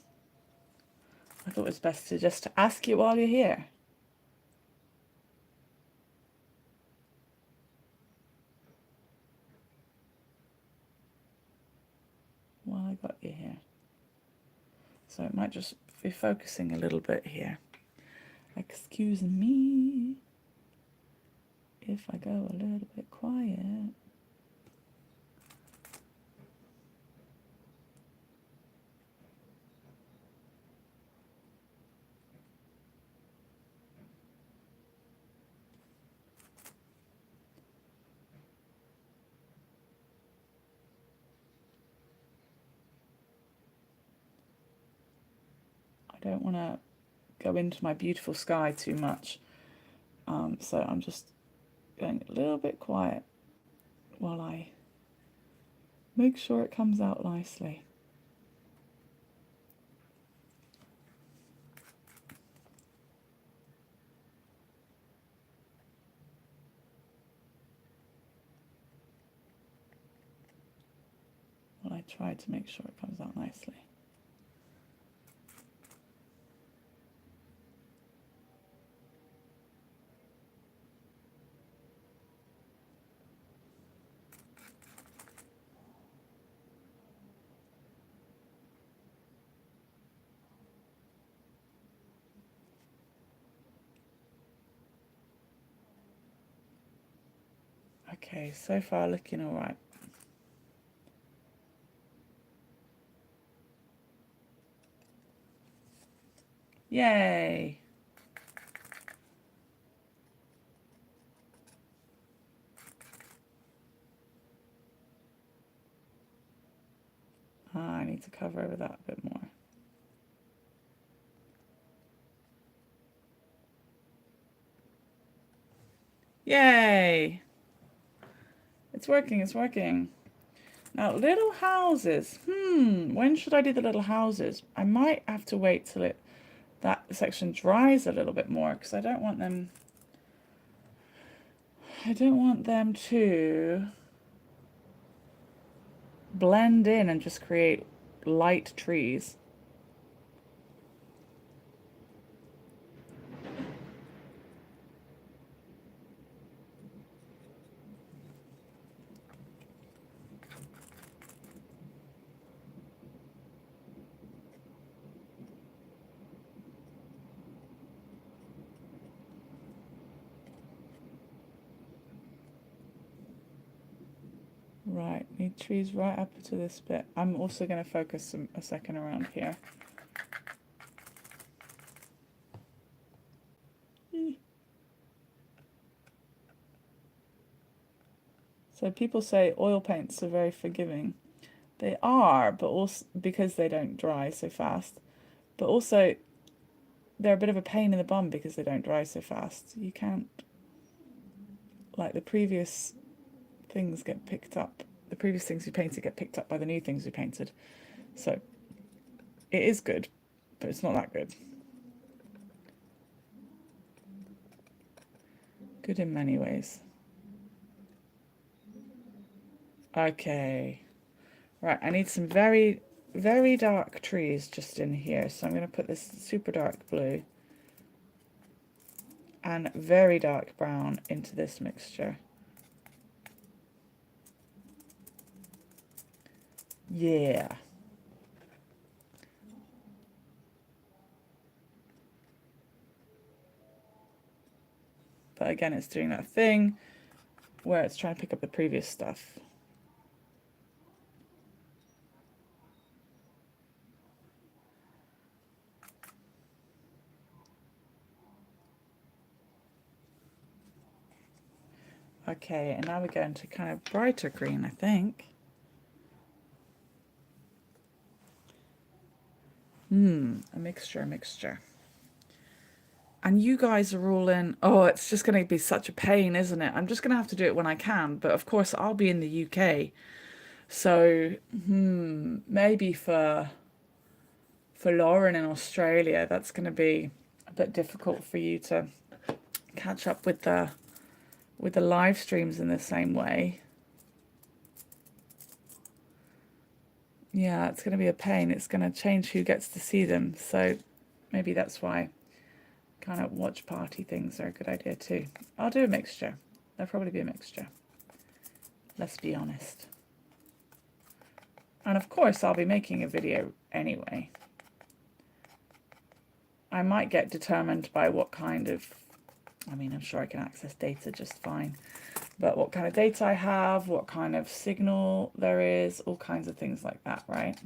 I thought it was best to just ask you while you're here. While I got you here. So it might just be focusing a little bit here. Excuse me if I go a little bit quiet. I don't want to go into my beautiful sky too much. So I'm just going a little bit quiet while I make sure it comes out nicely. While I try to make sure it comes out nicely. Okay, so far looking all right. Yay! I need to cover over that a bit more. Yay! It's working, it's working. Now, little houses. When should I do the little houses? I might have to wait till that section dries a little bit more, because I don't want them to blend in and just create light trees. Right, need trees right up to this bit. I'm also going to focus a second around here. So people say oil paints are very forgiving. They are, but also because they don't dry so fast. But also, they're a bit of a pain in the bum because they don't dry so fast. You can't, like, the previous things get picked up. The previous things you painted get picked up by the new things you painted. So it is good, but it's not that good. Good in many ways. Okay. Right, I need some very, very dark trees just in here. So I'm going to put this super dark blue and very dark brown into this mixture. Yeah. But again, it's doing that thing where it's trying to pick up the previous stuff. Okay, and now we're going to kind of brighter green, I think. A mixture. And you guys are all in, oh, it's just going to be such a pain, isn't it? I'm just going to have to do it when I can. But of course, I'll be in the UK. So, maybe for Lauren in Australia, that's going to be a bit difficult for you to catch up with the live streams in the same way. Yeah, it's going to be a pain. It's going to change who gets to see them. So maybe that's why kind of watch party things are a good idea too. I'll do a mixture. There'll probably be a mixture. Let's be honest. And of course, I'll be making a video anyway. I might get determined by what kind of, I mean, I'm sure I can access data just fine, but what kind of data I have, what kind of signal there is, all kinds of things like that, right?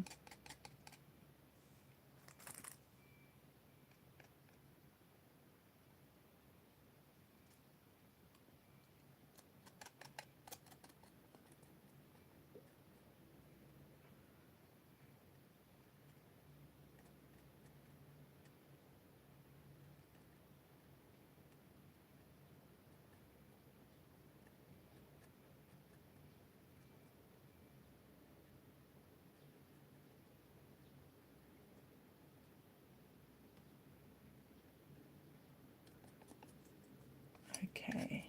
Okay.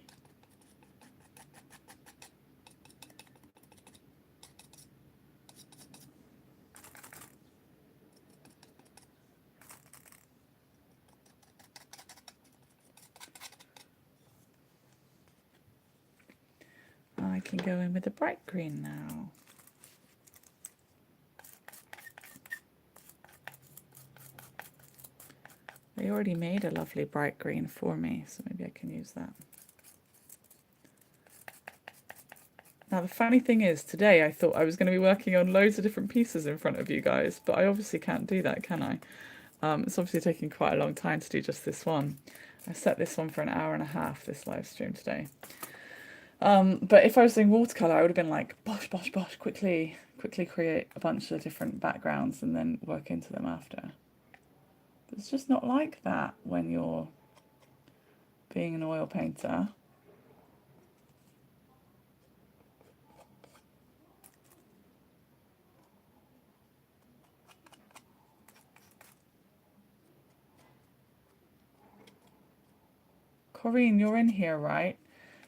I can go in with the bright green now. They already made a lovely bright green for me, so maybe I can use that. Now the funny thing is, today I thought I was going to be working on loads of different pieces in front of you guys, but I obviously can't do that, can I? It's obviously taking quite a long time to do just this one. I set this one for an hour and a half, this live stream today. But if I was doing watercolour, I would have been like, bosh, bosh, bosh, quickly create a bunch of different backgrounds and then work into them after. But it's just not like that when you're being an oil painter. Corinne, you're in here, right?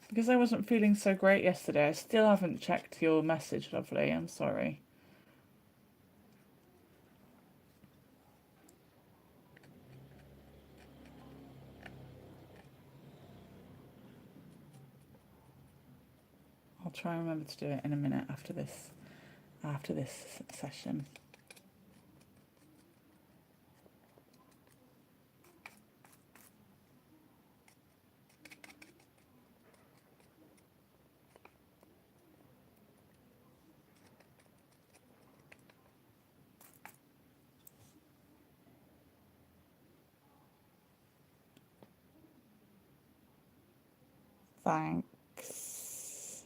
Because I wasn't feeling so great yesterday, I still haven't checked your message, lovely. I'm sorry. I'll try and remember to do it in a minute after this session. Thanks.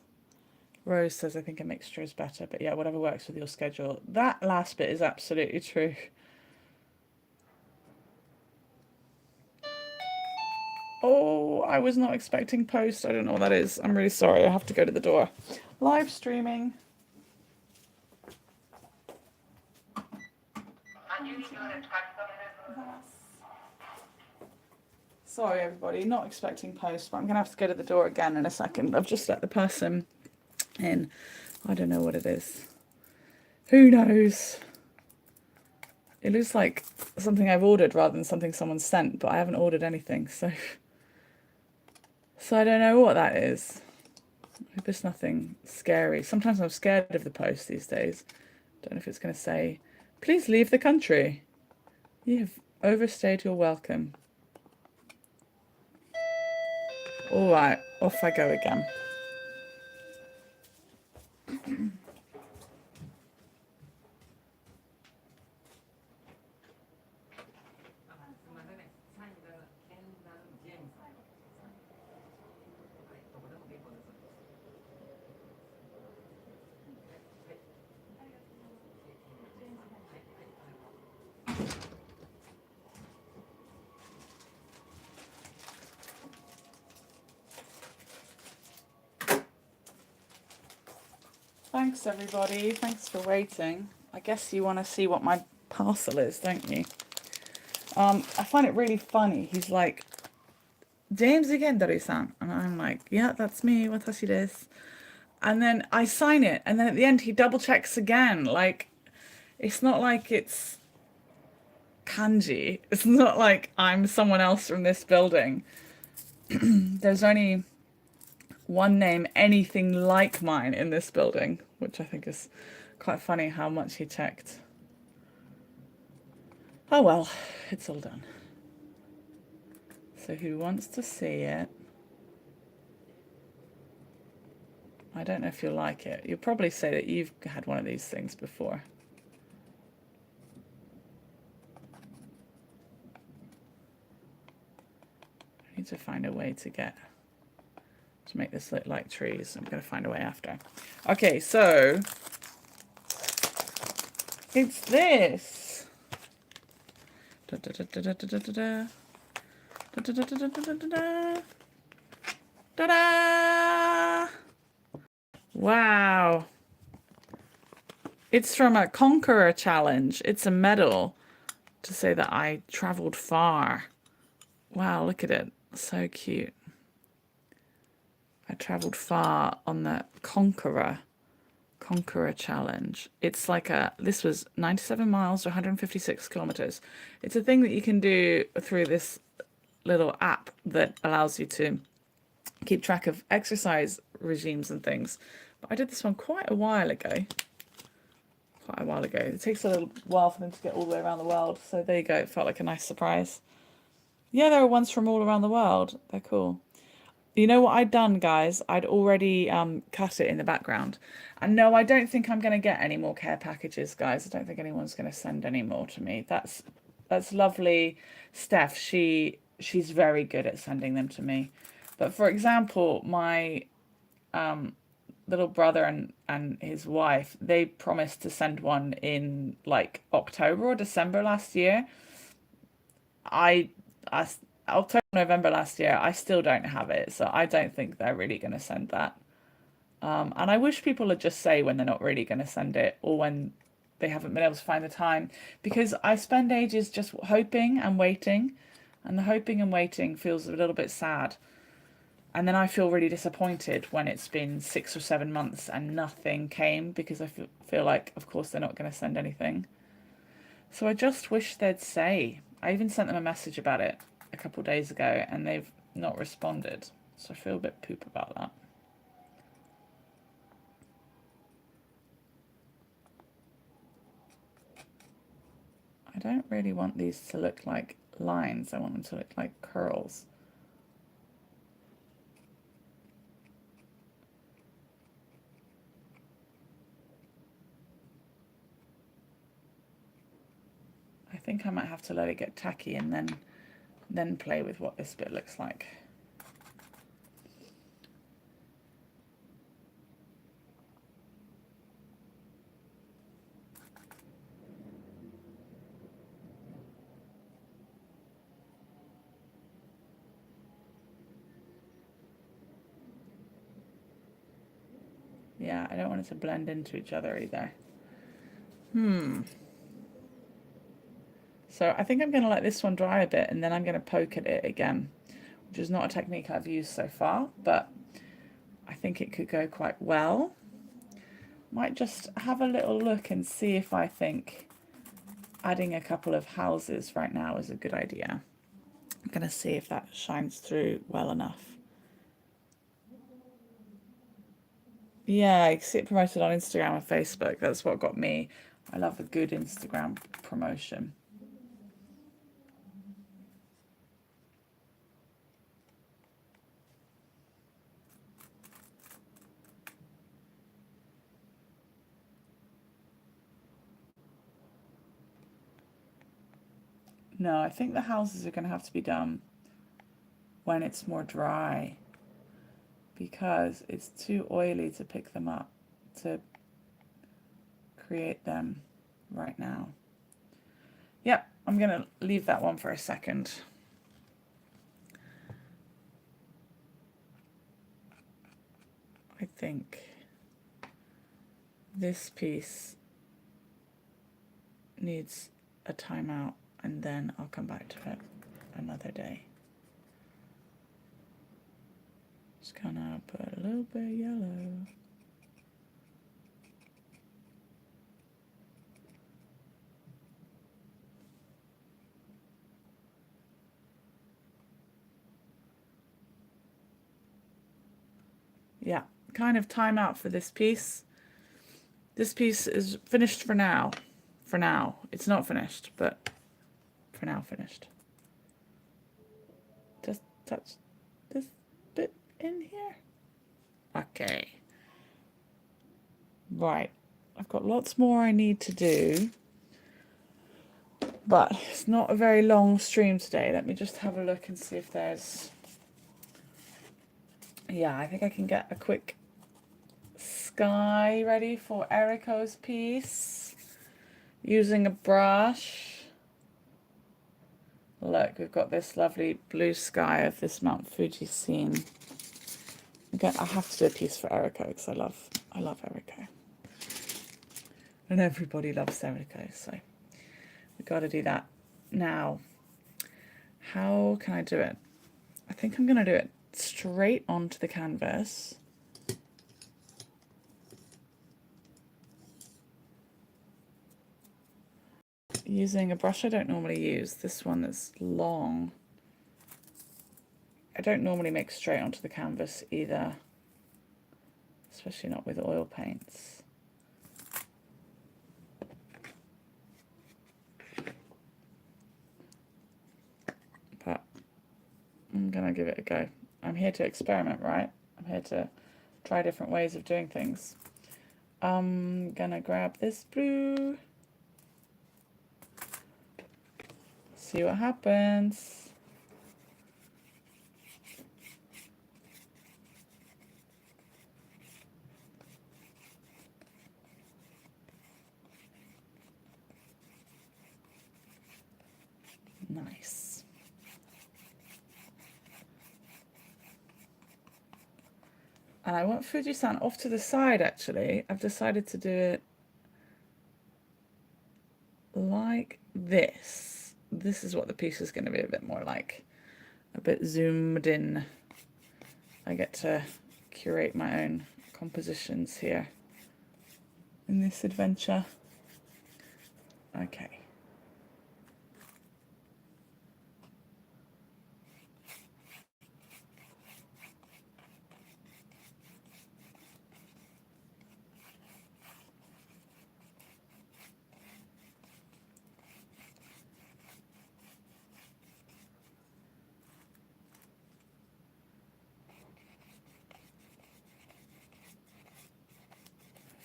Rose says, I think a mixture is better, but yeah, whatever works with your schedule. That last bit is absolutely true. Oh, I was not expecting post. I don't know what that is. I'm really sorry. I have to go to the door. Live streaming. Sorry, everybody. Not expecting post, but I'm going to have to go to the door again in a second. I've just let the person in. I don't know what it is. Who knows? It looks like something I've ordered rather than something someone sent, but I haven't ordered anything, so I don't know what that is. I hope it's nothing scary. Sometimes I'm scared of the post these days. Don't know if it's going to say, please leave the country. You have overstayed your welcome. All right, off I go again. Thanks, everybody. Thanks for waiting. I guess you want to see what my parcel is, don't you? I find it really funny. He's like, James Ikendari-san. And I'm like, yeah, that's me. Watashi desu. And then I sign it. And then at the end, he double checks again. Like, it's not like it's kanji. It's not like I'm someone else from this building. There's only one name anything like mine in this building, which I think is quite funny how much he checked. Oh well, it's all done. So who wants to see it? I don't know if you'll like it. You'll probably say that you've had one of these things before. I need to find a way to make this look like trees. I'm going to find a way after. Okay, so it's this. Ta-da! Wow. It's from a Conqueror challenge. It's a medal to say that I traveled far. Wow, look at it. So cute. I traveled far on the Conqueror challenge. It's like this was 97 miles or 156 kilometers. It's a thing that you can do through this little app that allows you to keep track of exercise regimes and things. But I did this one quite a while ago. It takes a little while for them to get all the way around the world. So there you go. It felt like a nice surprise. Yeah, there are ones from all around the world. They're cool. You know what I'd done, guys? I'd already cut it in the background. And no, I don't think I'm going to get any more care packages, guys. I don't think anyone's going to send any more to me. That's lovely. Steph, she's very good at sending them to me. But for example, my little brother and his wife, they promised to send one in like October or December last year. October, November last year, I still don't have it, so I don't think they're really going to send that. And I wish people would just say when they're not really going to send it or when they haven't been able to find the time, because I spend ages just hoping and waiting, and the hoping and waiting feels a little bit sad. And then I feel really disappointed when it's been 6 or 7 months and nothing came, because I feel like, of course, they're not going to send anything. So I just wish they'd say. I even sent them a message about it a couple of days ago and they've not responded. So I feel a bit poop about that. I don't really want these to look like lines. I want them to look like curls. I think I might have to let it get tacky and then play with what this bit looks like. Yeah, I don't want it to blend into each other either. So I think I'm going to let this one dry a bit and then I'm going to poke at it again, which is not a technique I've used so far, but I think it could go quite well. Might just have a little look and see if I think adding a couple of houses right now is a good idea. I'm going to see if that shines through well enough. Yeah, I see it promoted on Instagram and Facebook. That's what got me. I love a good Instagram promotion. No, I think the houses are going to have to be done when it's more dry, because it's too oily to pick them up, to create them right now. Yep, I'm going to leave that one for a second. I think this piece needs a timeout, and then I'll come back to it another day. Just kind of put a little bit of yellow. Yeah, kind of time out for this piece. This piece is finished for now. For now. It's not finished, but for now finished. Just touch this bit in here. Okay. Right. I've got lots more I need to do, but it's not a very long stream today. Let me just have a look and see if there's... Yeah, I think I can get a quick sky ready for Eriko's piece using a brush. Look, we've got this lovely blue sky of this Mount Fuji scene. Again, I have to do a piece for Eriko because I love Eriko. And everybody loves Eriko, so we've got to do that. Now, how can I do it? I think I'm going to do it straight onto the canvas. Using a brush I don't normally use, this one that's long. I don't normally make straight onto the canvas either, especially not with oil paints. But I'm gonna give it a go. I'm here to experiment, right? I'm here to try different ways of doing things. I'm gonna grab this blue, see what happens. Nice. And I want Fuji-san off to the side, actually. I've decided to do it like this. This is what the piece is going to be a bit more like. A bit zoomed in. I get to curate my own compositions here in this adventure. Okay.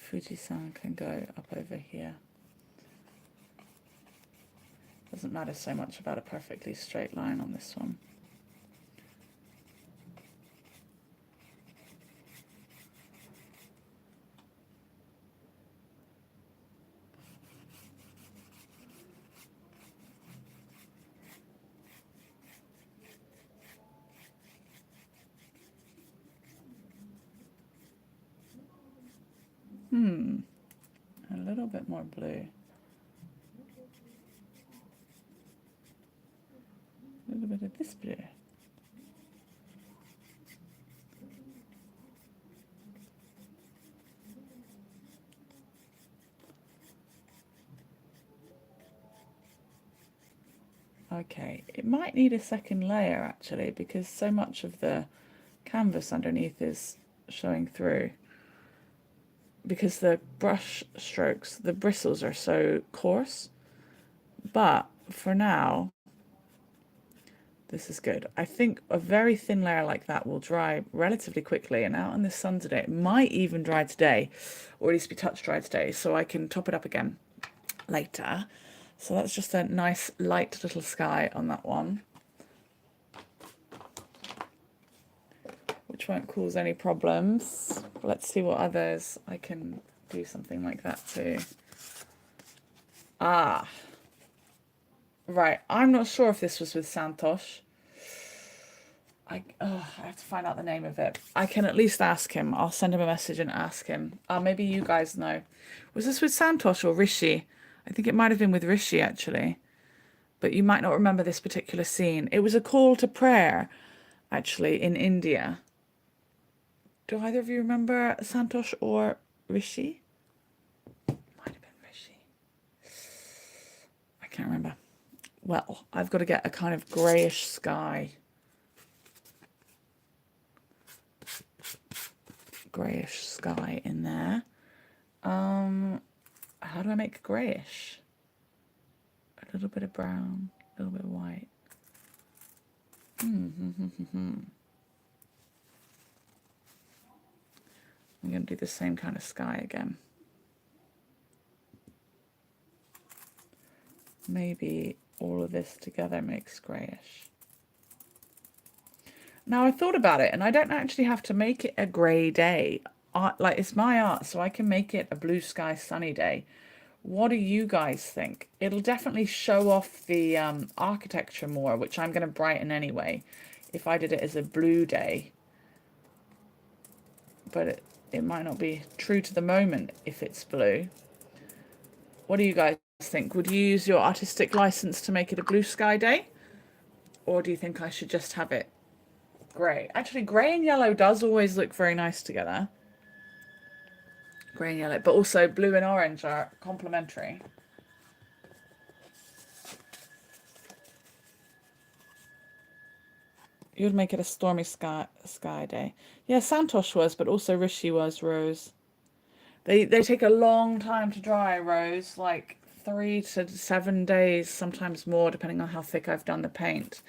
Fuji-san can go up over here. Doesn't matter so much about a perfectly straight line on this one. A little bit more blue. A little bit of this blue. Okay, it might need a second layer actually, because so much of the canvas underneath is showing through. Because the brush strokes, the bristles are so coarse. But for now, this is good. I think a very thin layer like that will dry relatively quickly, and out in the sun today, it might even dry today, or at least be touch dry today, so I can top it up again later. So that's just a nice light little sky on that one, which won't cause any problems. Let's see what others I can do something like that too. Ah, right. I'm not sure if this was with Santosh. I have to find out the name of it. I can at least ask him. I'll send him a message and ask him. Maybe you guys know. Was this with Santosh or Rishi? I think it might have been with Rishi, actually. But you might not remember this particular scene. It was a call to prayer, actually, in India. Do either of you remember Santosh or Rishi? Might have been Rishi. I can't remember. Well, I've got to get a kind of greyish sky. Greyish sky in there. How do I make greyish? A little bit of brown, a little bit of white. I'm going to do the same kind of sky again. Maybe all of this together makes greyish. Now I thought about it, and I don't actually have to make it a grey day. Like, it's my art, so I can make it a blue sky sunny day. What do you guys think? It'll definitely show off the architecture more, which I'm going to brighten anyway, if I did it as a blue day. But it might not be true to the moment if it's blue. What do you guys think? Would you use your artistic license to make it a blue sky day? Or do you think I should just have it grey? Actually, grey and yellow does always look very nice together. Grey and yellow, but also blue and orange are complementary. You would make it a stormy sky day. Yeah, Santosh was, but also Rishi was, Rose. They take a long time to dry, Rose, like 3 to 7 days, sometimes more, depending on how thick I've done the paint.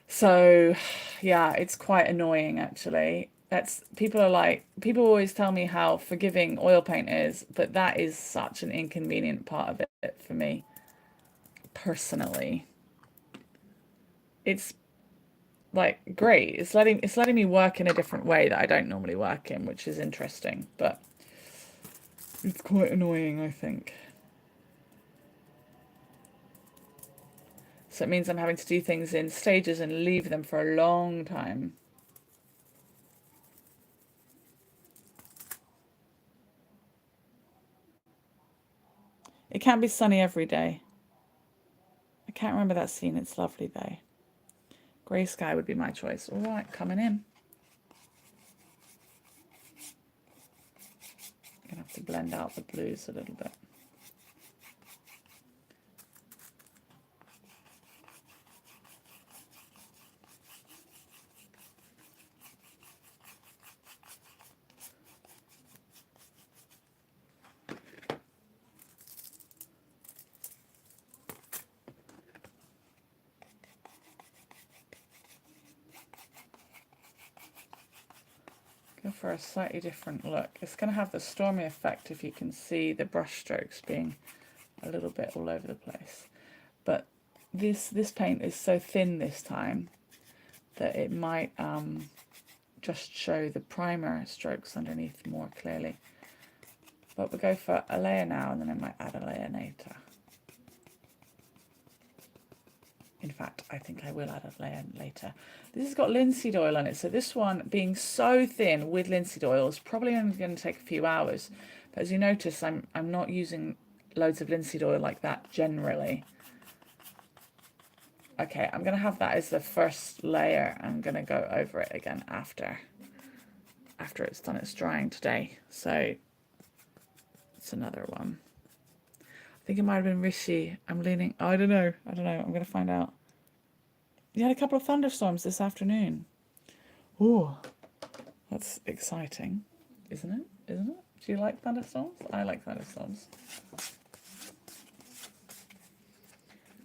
So, yeah, it's quite annoying, actually. People always tell me how forgiving oil paint is, but that is such an inconvenient part of it for me, personally. It's like great. It's letting me work in a different way that I don't normally work in, which is interesting, but it's quite annoying, I think. So it means I'm having to do things in stages and leave them for a long time. It can't be sunny every day. I can't remember that scene. It's lovely though. Grey sky would be my choice. All right, coming in. I'm gonna have to blend out the blues a little bit. Go for a slightly different look. It's going to have the stormy effect if you can see the brush strokes being a little bit all over the place. But this paint is so thin this time that it might just show the primer strokes underneath more clearly. But we'll go for a layer now, and then I might add a layer later. In fact, I think I will add a layer later. This has got linseed oil on it, so this one being so thin with linseed oil is probably only going to take a few hours. But as you notice, I'm not using loads of linseed oil like that generally. Okay, I'm going to have that as the first layer. I'm going to go over it again after it's done its drying today. So it's another one. I think it might have been Rishi. I'm leaning. Oh, I don't know. I'm going to find out. You had a couple of thunderstorms this afternoon. Oh, that's exciting, isn't it? Isn't it? Do you like thunderstorms? I like thunderstorms.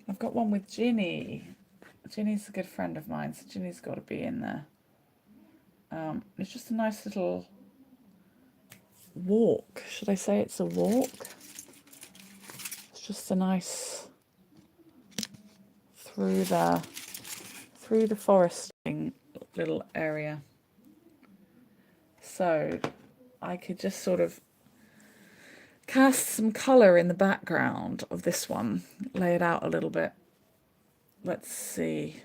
I've got one with Ginny. Ginny's a good friend of mine, so Ginny's got to be in there. It's just a nice little walk. Should I say it's a walk? Let's just a nice through the foresting little area. So I could just sort of cast some colour in the background of this one, lay it out a little bit. Let's see.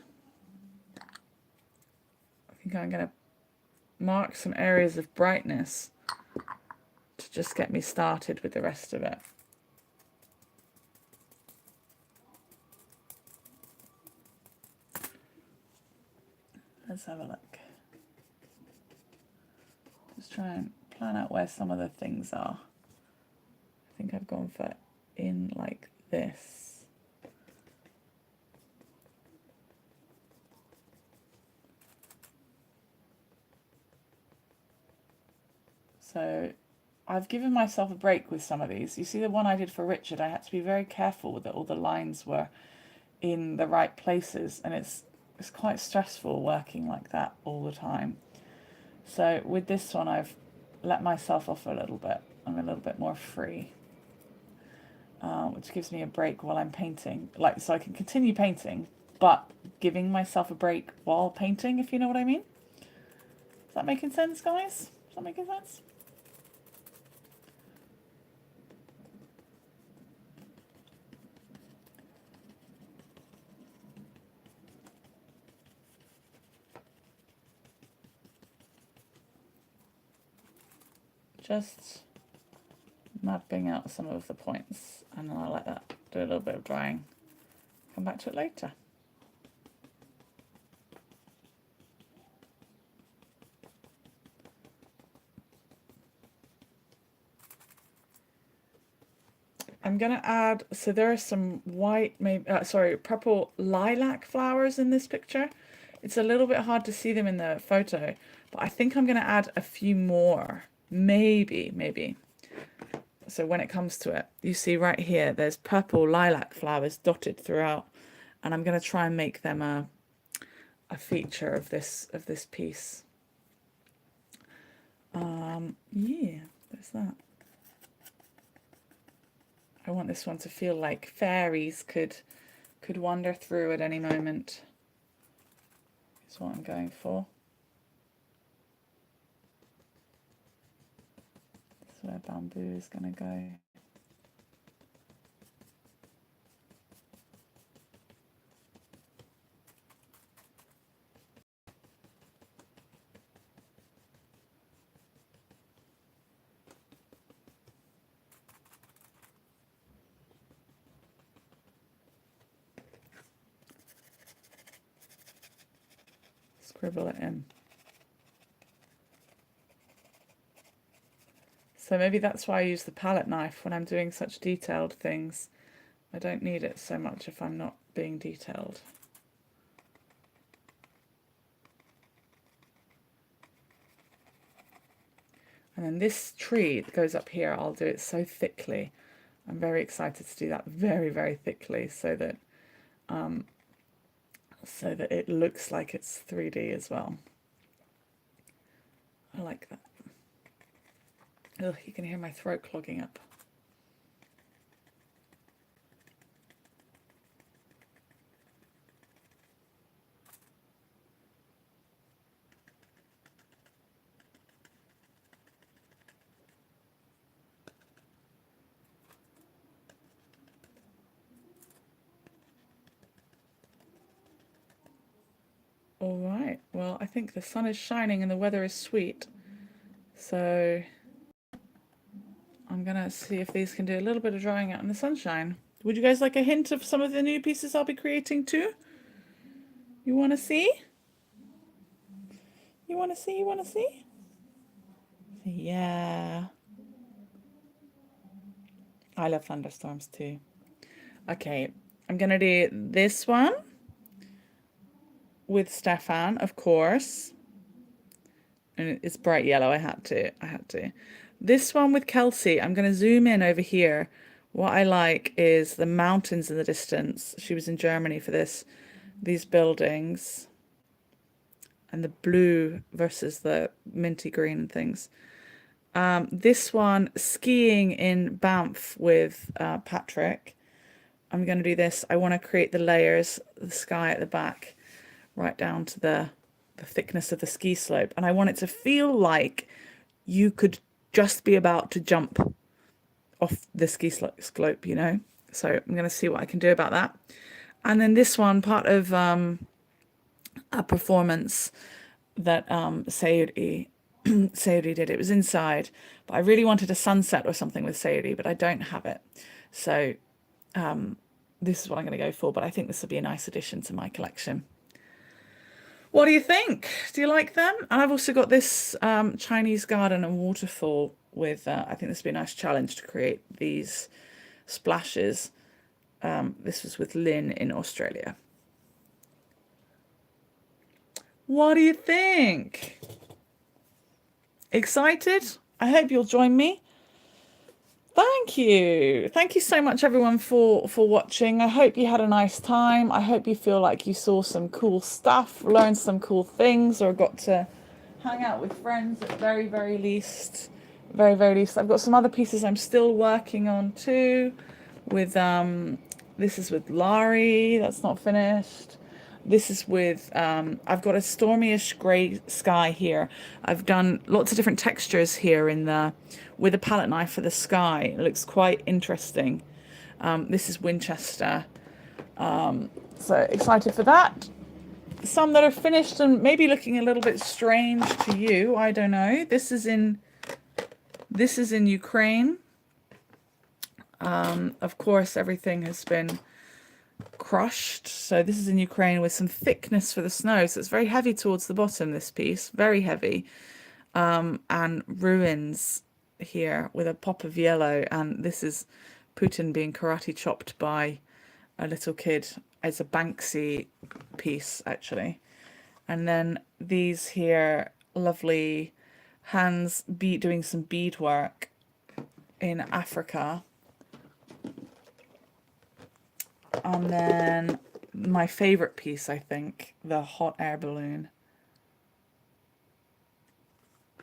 I think I'm going to mark some areas of brightness to just get me started with the rest of it. Let's have a look. Just try and plan out where some of the things are. I think I've gone for in like this. So I've given myself a break with some of these. You see the one I did for Richard, I had to be very careful that all the lines were in the right places, and it's quite stressful working like that all the time. So with this one, I've let myself off a little bit. I'm a little bit more free, which gives me a break while I'm painting. Like, so I can continue painting, but giving myself a break while painting, if you know what I mean. Is that making sense, guys? Is that making sense? Just mapping out some of the points, and then I'll let that do a little bit of drying. Come back to it later. I'm going to add, so there are some white, maybe, purple lilac flowers in this picture. It's a little bit hard to see them in the photo, but I think I'm going to add a few more. Maybe. So when it comes to it, you see right here, there's purple lilac flowers dotted throughout, and I'm going to try and make them a feature of this piece. Yeah, there's that. I want this one to feel like fairies could wander through at any moment. Is what I'm going for. That's where bamboo is going to go. Scribble it in. So maybe that's why I use the palette knife when I'm doing such detailed things. I don't need it so much if I'm not being detailed. And then this tree that goes up here, I'll do it so thickly. I'm very excited to do that very, very thickly so that it looks like it's 3D as well. I like that. Ugh, you can hear my throat clogging up. All right, well, I think the sun is shining and the weather is sweet. So I'm gonna see if these can do a little bit of drying out in the sunshine. Would you guys like a hint of some of the new pieces I'll be creating too? You wanna see? You wanna see? You wanna see? Yeah. I love thunderstorms too. Okay, I'm gonna do this one with Stefan, of course. And it's bright yellow. I had to. This one with Kelsey, I'm going to zoom in over here. What I like is the mountains in the distance. She was in Germany for this. These buildings. And the blue versus the minty green and things. This one, skiing in Banff with Patrick. I'm going to do this. I want to create the layers, the sky at the back, right down to the thickness of the ski slope. And I want it to feel like you could just be about to jump off the ski slope, you know? So I'm going to see what I can do about that. And then this one, part of a performance that Sayuri did. It was inside, but I really wanted a sunset or something with Sayuri, but I don't have it. So this is what I'm going to go for, but I think this will be a nice addition to my collection. What do you think? Do you like them? And I've also got this Chinese garden and waterfall with, I think this would be a nice challenge to create these splashes. This was with Lynn in Australia. What do you think? Excited? I hope you'll join me. Thank you. Thank you so much, everyone, for watching. I hope you had a nice time. I hope you feel like you saw some cool stuff, learned some cool things, or got to hang out with friends at very, very least. Very, very least. I've got some other pieces I'm still working on too. With this is with Laurie. That's not finished. This is with, I've got a stormy-ish grey sky here. I've done lots of different textures here with a palette knife for the sky. It looks quite interesting. This is Winchester. So excited for that. Some that are finished and maybe looking a little bit strange to you. I don't know. This is in Ukraine. Of course, everything has been crushed. So this is in Ukraine with some thickness for the snow. So it's very heavy towards the bottom, this piece, very heavy. And ruins here with a pop of yellow. And this is Putin being karate chopped by a little kid. It's a Banksy piece, actually. And then these here, lovely hands doing some beadwork in Africa. And then my favorite piece, I think, the hot air balloon.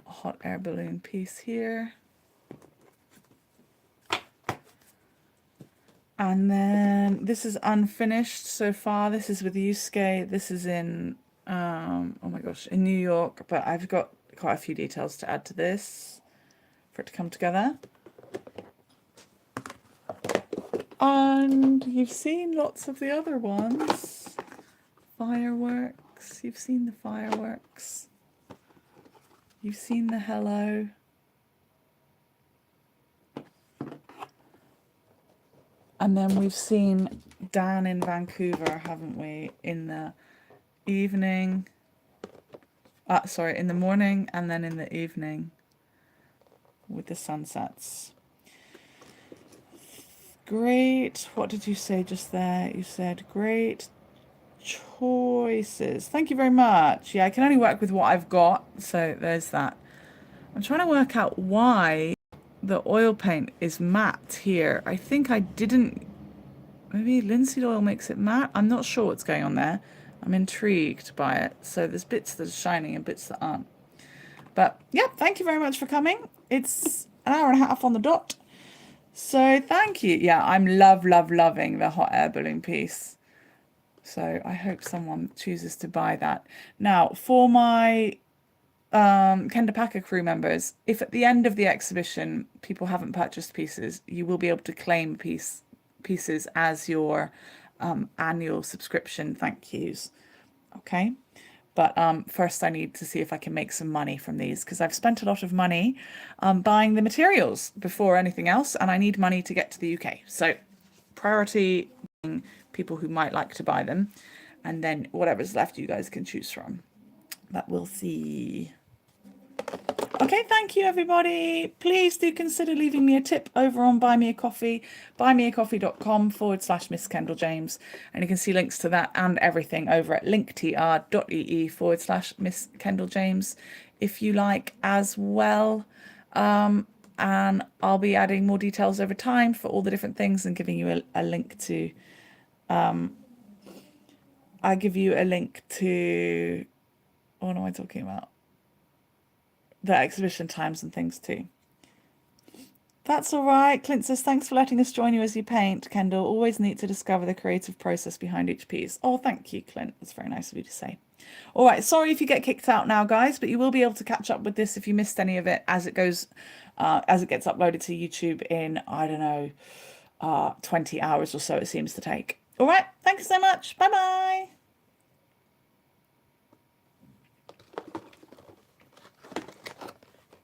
Hot air balloon piece here. And then this is unfinished so far. This is with Yusuke. This is in, oh my gosh, in New York. But I've got quite a few details to add to this for it to come together. And you've seen lots of the other ones. Fireworks. You've seen the fireworks. You've seen the hello. And then we've seen Dan in Vancouver, haven't we? In the evening. Sorry, in the morning and then in the evening with the sunsets. Great. What did you say just there? You said great choices. Thank you very much. Yeah, I can only work with what I've got. So there's that. I'm trying to work out why the oil paint is matte here. I think I didn't. Maybe linseed oil makes it matte. I'm not sure what's going on there. I'm intrigued by it. So there's bits that are shining and bits that aren't. But yeah, thank you very much for coming. It's an hour and a half on the dot. So thank you. Yeah, I'm loving the hot air balloon piece. So I hope someone chooses to buy that. Now, for my Kenda Packer crew members, if at the end of the exhibition people haven't purchased pieces, you will be able to claim pieces as your annual subscription thank yous. Okay. But first I need to see if I can make some money from these because I've spent a lot of money buying the materials before anything else, and I need money to get to the UK. So priority being people who might like to buy them, and then whatever's left you guys can choose from. But we'll see. Okay, thank you everybody. Please do consider leaving me a tip over on Buy Me a Coffee, buymeacoffee.com/MissKendalJames. And you can see links to that and everything over at linktr.ee/MissKendalJames if you like as well. And I'll be adding more details over time for all the different things and giving you a link to, I give you a link to, what am I talking about? The exhibition times and things too. That's all right. Clint says, thanks for letting us join you as you paint, Kendall. Always neat to discover the creative process behind each piece. Oh, thank you, Clint. That's very nice of you to say. All right. Sorry if you get kicked out now, guys, but you will be able to catch up with this if you missed any of it as it goes, as it gets uploaded to YouTube in, I don't know, 20 hours or so it seems to take. All right. Thanks so much. Bye-bye.